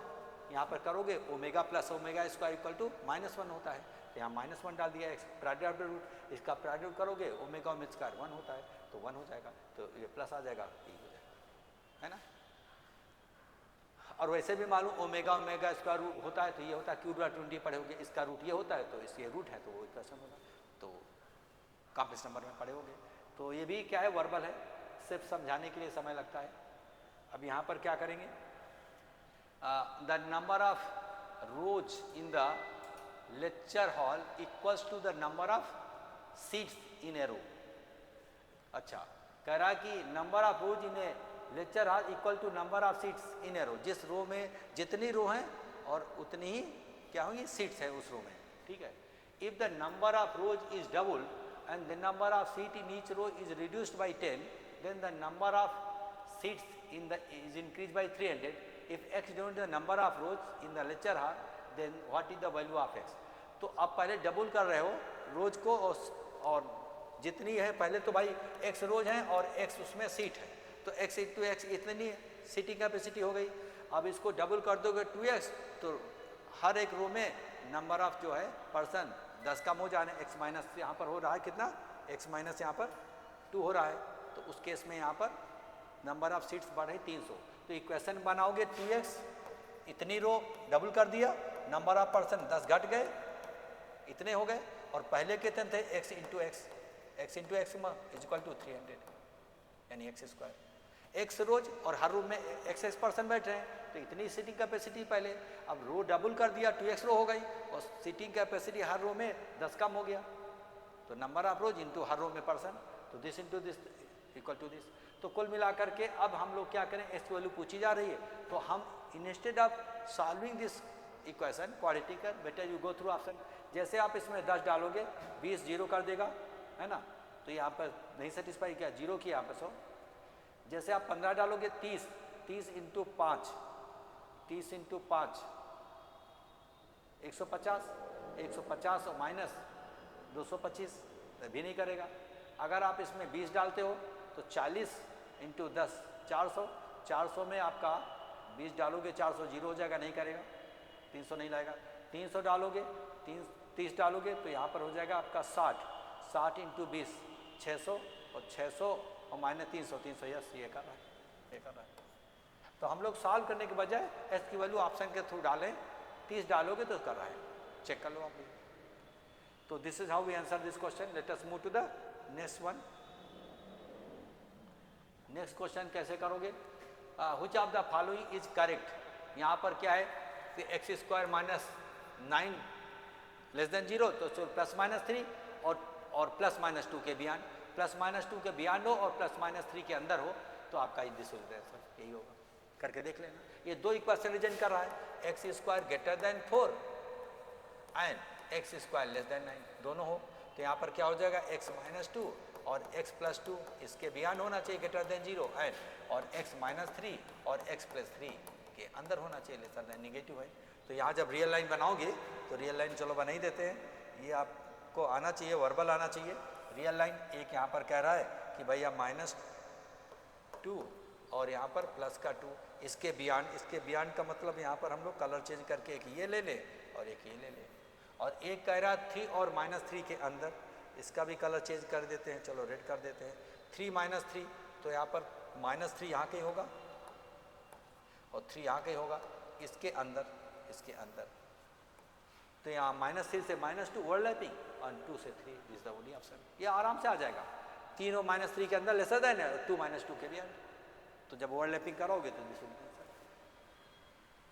A: यहाँ पर करोगे omega plus omega square equal to -1 होता है, तो यहाँ -1 डाल दिया, प्रोडक्ट ऑफ द रूट, इसका प्रोडक्ट करोगे ओमेगा ओमेगा स्क्वायर 1 होता है, तो 1 हो जाएगा, तो ये प्लस आ जाएगा, e हो जाएगा, है ना। और वैसे भी मालूम ओमेगा स्क्वायर रूट होता है, तो ये होता है क्यूब 20 पढ़े होगे, इसका रूट ये होता है, तो इसके रूट है तो वो इक्वेशन होगा, तो काफी नंबर में पढ़े होंगे। तो ये भी क्या है, वर्बल है, सिर्फ समझाने के लिए समय लगता है। अब यहाँ पर क्या करेंगे, the number of rows in the lecture hall equals to the number of seats in a row. अच्छा, कह रहा कि number of rows in a lecture hall equal to number of seats in a row, जिस row में जितनी रो हैं और उतनी ही क्या होंगी सीट्स है उस रो में, ठीक है। If the number of rose is double and the number of seat in each row is reduced by 10, then the number of seats in the is increased by 300. If x denotes the number of rows in the lecture hall, then what is the value of x? तो आप पहले double कर रहे हो रोज को और जितनी है, पहले तो भाई x रोज है और x उसमें सीट है, तो x इंटू एक्स इतनी सीटिंग कैपेसिटी हो गई। अब इसको डबल कर दोगे 2x, तो हर एक रो में नंबर ऑफ जो है पर्सन 10 कम हो जाने, x माइनस यहाँ पर हो रहा है कितना, x माइनस यहाँ पर 2 हो रहा है, तो उस केस में यहाँ पर नंबर ऑफ सीट्स बढ़ रही 300। तो इक्वेशन बनाओगे 2x, इतनी रो डबल कर दिया, नंबर ऑफ पर्सन 10 घट गए, इतने हो गए, और पहले कितने थे x into x is equal to 300, यानी x स्क्वायर। x रोज और हर रूम में x पर्सन बैठ रहे हैं, तो इतनी सीटिंग कैपेसिटी पहले, अब रो डबल कर दिया 2x रो हो गई और सीटिंग कैपेसिटी हर रो में 10 कम हो गया, तो नंबर ऑफ रोज इंटू हर रो में पर्सन, तो this into this equal to this. तो कुल मिलाकर के अब हम लोग क्या करें, x वैल्यू पूछी जा रही है, तो हम instead of solving this equation quadratical, better you go through option. जैसे आप इसमें 10 डालोगे 20 जीरो कर देगा, है ना, तो यहाँ पर नहीं सेटिस्फाई किया, जीरो किया यहाँ पर 100। जैसे आप 15 डालोगे 30 इंटू 5 30 इंटू 5 150, 150 और माइनस 225 भी नहीं करेगा। अगर आप इसमें 20 डालते हो तो 40 इंटू 10 400, 400 में आपका 20 डालोगे 400 जीरो हो जाएगा, नहीं करेगा, 300 नहीं लाएगा। 300 डालोगे 30 डालोगे तो यहाँ पर हो जाएगा आपका 60, 60 इंटू 20 600 और 600 और माइनस 300, 300 यस ये कर रहा है, ये कर रहा है। तो हम लोग सॉल्व करने के बजाय एस की वैल्यू ऑप्शन के थ्रू डालें, 30 डालोगे तो कर रहा है, चेक कर लो आप भी। तो this is how we answer this question. Let us move to the next one. Next question कैसे करोगे? Which of the following is correct. यहाँ पर क्या है कि x square minus 9 less than 0, तो प्लस माइनस 3 और प्लस माइनस 2 के बियॉन्ड, प्लस माइनस 2 के बियॉन्ड हो और प्लस माइनस 3 के अंदर हो तो आपका दिस विल बी आंसर, यही होगा। करके देख लेना। ये दो इक्वेशन रीजन कर रहा है, x square greater than 4 and x square less than 9 दोनों हो, तो यहाँ पर क्या हो जाएगा एक्स माइनस 2 और x प्लस 2 इसके बियॉन्ड होना चाहिए ग्रेटर देन 0 एंड और x माइनस 3 और x प्लस 3 के अंदर होना चाहिए लेसर देन नेगेटिव है। तो यहाँ जब रियल लाइन बनाओगे तो रियल लाइन चलो बना ही देते हैं, ये आपको आना चाहिए, वर्बल आना चाहिए। रियल लाइन एक यहाँ पर कह रहा है कि भैया माइनस 2 और यहाँ पर प्लस का 2, इसके बियॉन्ड का मतलब यहाँ पर हम लोग कलर चेंज करके एक ये ले ले और एक ये ले ले, और एक कह रहा है 3 और माइनस 3 के अंदर, इसका भी कलर चेंज कर देते हैं, चलो रेड कर देते हैं। 3 माइनस 3 तो यहाँ पर माइनस 3 यहाँ के होगा और 3 यहाँ के होगा, इसके अंदर तो यहाँ माइनस 3 से माइनस 2 ओवरलैपिंग और 2 से 3 इज द ओनली ऑप्शन। ये आराम से आ जाएगा, 3 और माइनस 3 के अंदर लेसर देन है, 2 माइनस 2 के भी, तो जब ओवरलैपिंग करोगे तो दिस विल बी आंसर।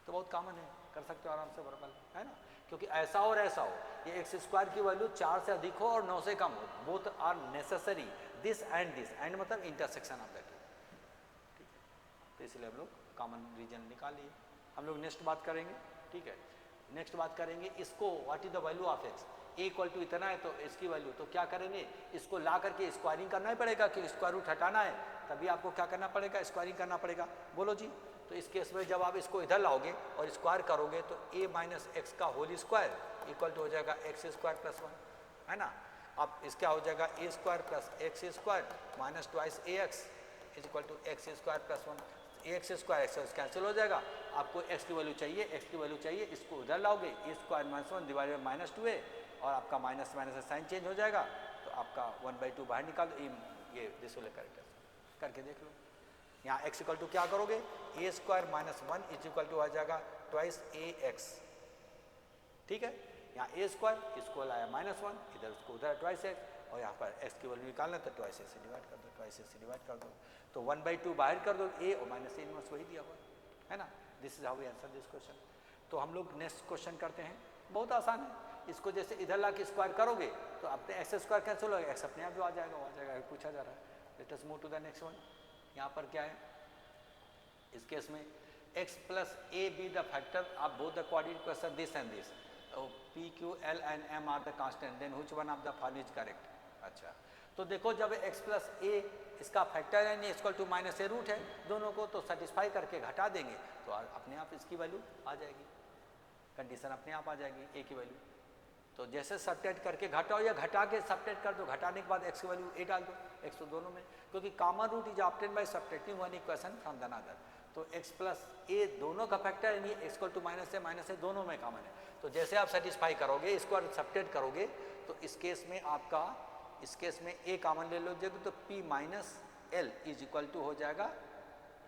A: तो बहुत कॉमन है, कर सकते हो आराम से वर्बल, है ना, क्योंकि ऐसा हो और ऐसा हो, ये एक्स स्क्वायर की वैल्यू 4 से अधिक हो और 9 से कम हो, both are necessary, this and मतलब इंटरसेक्शन ऑफ दैट, ठीक है। तो इसलिए हम लोग कॉमन रीजन निकाल लिए। हम लोग नेक्स्ट बात करेंगे, ठीक है, नेक्स्ट बात करेंगे इसको, what is the value of x, a equal to इतना है तो इसकी वैल्यू, तो क्या करेंगे, इसको ला करके स्क्वायरिंग करना ही पड़ेगा, कि स्क्वायर रूट हटाना है तभी आपको क्या करना पड़ेगा, स्क्वायरिंग करना पड़ेगा। बोलो जी। तो इस केस में जब आप इसको इधर लाओगे और स्क्वायर करोगे तो a माइनस एक्स का होल स्क्वायर इक्वल टू हो जाएगा एक्स स्क्वायर प्लस 1, है ना। अब इसका हो जाएगा a square plus x square minus twice a x is equal to x square plus 1, x square x cancel हो जाएगा, आपको एक्स की वैल्यू चाहिए, एक्स की वैल्यू चाहिए, इसको उधर लाओगे, a square minus 1 divided by minus 2 और आपका माइनस माइनस का साइन चेंज हो जाएगा, तो आपका 1/2 बाहर निकाल दो, ये दिस विल करेक्ट करके देख लो। यहाँ x इक्वल टू क्या करोगे, a square minus 1 is equal to आ जाएगा ट्वाइस ए एक्स, ठीक है। यहाँ ए स्क्वायर, इसको लाया माइनस 1, इधर उसको उधर ट्वाइस एक्स, और यहाँ पर x की वैल्यू निकालना तो ट्वाइस ए से डिवाइड कर दो, ट्वाइस ए से डिवाइड कर दो, तो 1/2 बाहर कर दो, a और माइनस ए इनवर्स वही दिया हुआ है ना। This is how we answer this question. तो हम लोग नेक्स्ट क्वेश्चन करते हैं, बहुत आसान है। इसको जैसे इधर ला के स्क्वायर करोगे तो अपने एक्स स्क्वायर कैंसिल होगा, एक्स अपने आप जो आ जाएगा वो आ जाएगा, पूछा जा रहा है। Let us move to the next one. यहाँ पर क्या है, इस केस में x plus a be the factor of both the quadratic equation this and this, p q l and m are the constant, then which one of the following is correct. अच्छा, तो देखो जब x plus ए इसका factor है, equal to minus a root है दोनों को, तो सेटिस्फाई करके घटा देंगे तो अपने आप इसकी वैल्यू आ जाएगी, कंडीशन अपने आप आ जाएगी ए की वैल्यू। तो जैसे सबट्रैक्ट करके घटाओ या घटा के सबट्रैक्ट कर दो, घटाने के बाद x की वैल्यू a डाल दो, x तो दोनों में, क्योंकि common root is obtained by subtracting one equation from the another. तो x प्लस a दोनों का फैक्टर है, यानी x equal to minus a दोनों में कॉमन है। तो जैसे आप सेटिस्फाई करोगे, इसको सबट्रैक्ट करोगे, तो इस केस में आपका, इस केस में a कॉमन ले लो तो p minus l is equal to हो जाएगा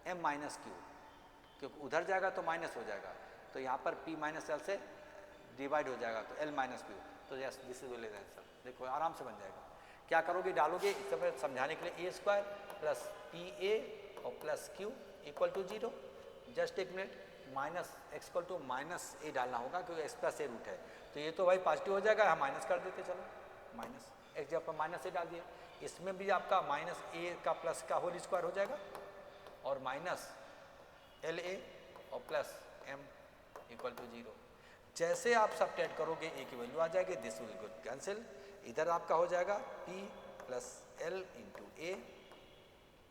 A: m माइनस क्यू, क्योंकि उधर जाएगा तो माइनस हो जाएगा, तो यहाँ पर p माइनस एल से डिवाइड हो जाएगा तो l माइनस क्यू, तो yes this is will answer. देखो आराम से बन जाएगा। क्या करोगे, डालोगे, इस समय समझाने के लिए a square plus p a और plus q equal to 0, just एक minute, minus x equal to minus a डालना होगा क्योंकि एक्स प्लस ए रूट है, तो ये तो भाई पॉजिटिव हो जाएगा, हम माइनस कर देते, चलो माइनस एक्स जब पर माइनस ए डाल दिए, इसमें भी आपका माइनस ए का प्लस का होल स्क्वायर हो जाएगा और माइनस एल ए और प्लस एम इक्वल टू 0। जैसे आप सबट्रैक्ट करोगे ए की वैल्यू आ जाएगी, दिस विल गो कैंसिल, इधर आपका हो जाएगा p plus l into a,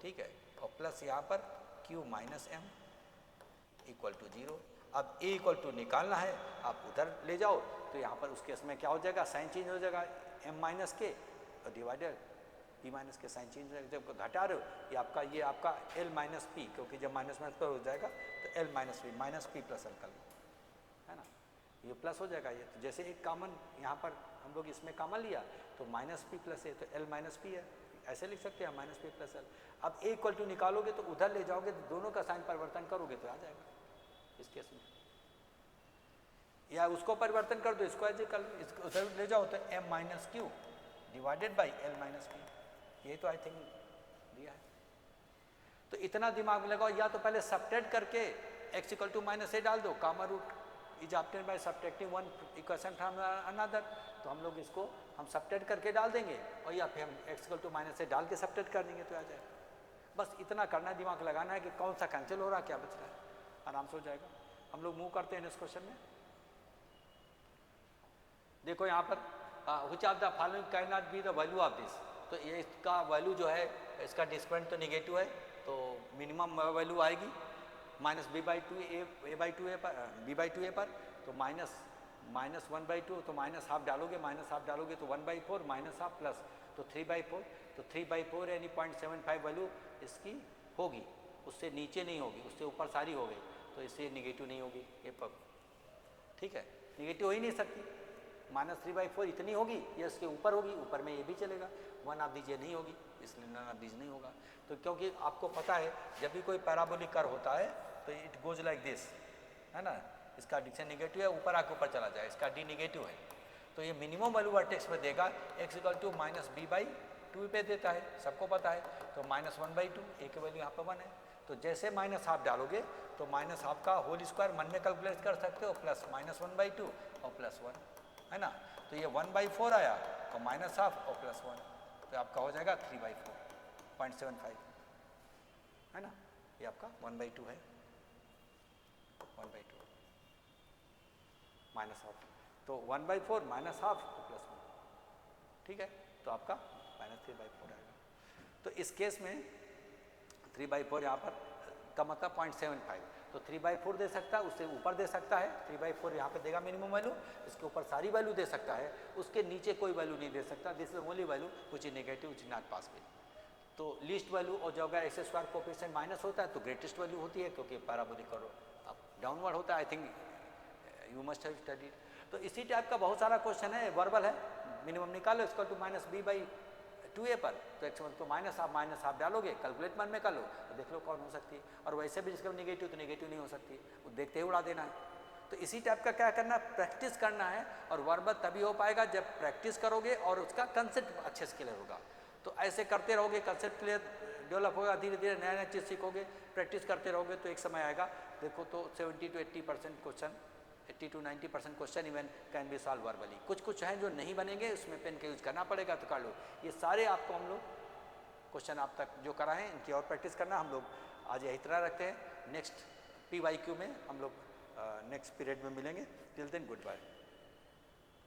A: ठीक है, और प्लस यहाँ पर q minus m equal to 0। अब ए इक्वल टू निकालना है, आप उधर ले जाओ तो यहाँ पर उस केस में क्या हो जाएगा, साइन चेंज हो जाएगा, एम माइनस के डिवाइडेड पी माइनस के साइन चेंज हो जाएगा। जब घटा रहे हो ये आपका एल माइनस पी, क्योंकि जब माइनस माइनस पर हो जाएगा तो L minus P plus L कर लो, है ना, ये प्लस हो जाएगा। ये तो जैसे एक कॉमन यहाँ पर हम लोग इसमें कॉमन लिया तो माइनस पी प्लस ए, तो एल माइनस पी है, ऐसे लिख सकते हैं माइनस पी प्लस एल। अब ए इक्वल टू निकालोगे तो उधर ले जाओगे तो दोनों का साइन परिवर्तन करोगे तो आ जाएगा इस केस में, या उसको परिवर्तन कर दो, इसको ऐसे कर लो, इसको उधर ले जाओ तो m minus q divided by l minus p, ये तो आई थिंक दिया है। तो इतना दिमाग में लगाओ, या तो पहले सब्ट्रैक्ट करके x equal to minus a डाल दो, common root is obtained by subtracting one equation from another, तो हम लोग इसको हम सब्ट्रैक्ट करके डाल देंगे, और या फिर हम x equal to minus a डाल के सब्ट्रैक्ट कर देंगे तो आ जाएगा। बस इतना करना है, दिमाग लगाना है कि कौन सा कैंसिल हो रहा है, क्या बच रहा है, आराम से हो जाएगा। हम लोग मूव करते हैं इस क्वेश्चन में। देखो यहाँ पर which of the following can not be the value of this, तो ये इसका वैल्यू जो है, इसका डिस्पेंड तो निगेटिव है, तो मिनिमम वैल्यू आएगी minus b by two a by two a पर, बी बाई टू ए पर, तो माइनस वन बाई टू, तो माइनस हाफ डालोगे तो 1/4 माइनस हाफ प्लस तो 3/4, तो 3/4 यानी 0.75 वैल्यू इसकी होगी, उससे नीचे नहीं होगी, उससे ऊपर सारी हो गई, तो इससे निगेटिव नहीं होगी ये पर, ठीक है, निगेटिव हो ही नहीं सकती, -3/4 इतनी होगी, ये इसके ऊपर होगी, ऊपर में ये भी चलेगा, वन ऑफ दीज ये नहीं होगी, इसलिए नन ऑफ दीज नहीं होगा। तो क्योंकि आपको पता है जब भी कोई पैराबोलिक कर्व होता है तो इट गोज लाइक दिस, है ना, इसका डिक्शन निगेटिव है, ऊपर आके ऊपर चला जाए, इसका डी निगेटिव है, तो ये मिनिमम वैल्यू वर्टेक्स में देगा x इक्वल टू -b/2 पे देता है, सबको पता है, तो -1/2, ए की वैल्यू यहाँ पर 1 है, तो जैसे माइनस हाफ डालोगे तो माइनस हाफ का होल स्क्वायर मन में कैलकुलेट कर सकते हो, प्लस -1/2 और प्लस 1, है ना, तो ये 1/4 आया और माइनस हाफ और प्लस 1, तो आपका हो जाएगा 3/4 0.75, है ना, ये आपका 1/2 है, 1/2 माइनस हाफ, तो 1/4 माइनस हाफ प्लस 1, ठीक है, तो आपका -3/4 आएगा। तो इस केस में 3/4 यहाँ पर का मतलब 0.75, तो 3/4 दे सकता है, उससे ऊपर दे सकता है, 3/4 यहाँ पे देगा मिनिमम वैल्यू, इसके ऊपर सारी वैल्यू दे सकता है, उसके नीचे कोई वैल्यू नहीं दे सकता, this is only value which is negative, which is not possible. तो लीस्ट वैल्यू, और जब अगर एक्स स्क्वायर कोएफिशिएंट माइनस होता है तो ग्रेटेस्ट वैल्यू होती है, क्योंकि पैराबोलिक कर्व अब डाउनवर्ड होता है, I think you must have studied. तो इसी टाइप का बहुत सारा क्वेश्चन है, वर्बल है, मिनिमम निकालो, इसका टू -b/2a पर, तो एक्स तो माइनस हाफ डालोगे, कैलकुलेट मन में कर लो, तो देख लो कौन हो सकती है, और वैसे भी जिसका निगेटिव तो निगेटिव नहीं हो सकती, वो देखते ही उड़ा देना है। तो इसी टाइप का क्या करना, प्रैक्टिस करना है, और वर्बल तभी हो पाएगा जब प्रैक्टिस करोगे और उसका कंसेप्ट अच्छे से क्लियर होगा। तो ऐसे करते रहोगे, कंसेप्ट क्लियर डेवलप होगा, धीरे धीरे नया नया चीज़ सीखोगे, प्रैक्टिस करते रहोगे तो एक समय आएगा, देखो तो 70 to 80% question, 80 to 90% question even can be solve verbally. कुछ हैं जो नहीं बनेंगे, उसमें पेन का यूज करना पड़ेगा, तो कर लो। ये सारे आपको हम लोग क्वेश्चन आप तक जो कराएं इनकी और प्रैक्टिस करना। हम लोग आज यही तरह रखते हैं, नेक्स्ट PYQ में हम लोग नेक्स्ट पीरियड में मिलेंगे। Till then good bye.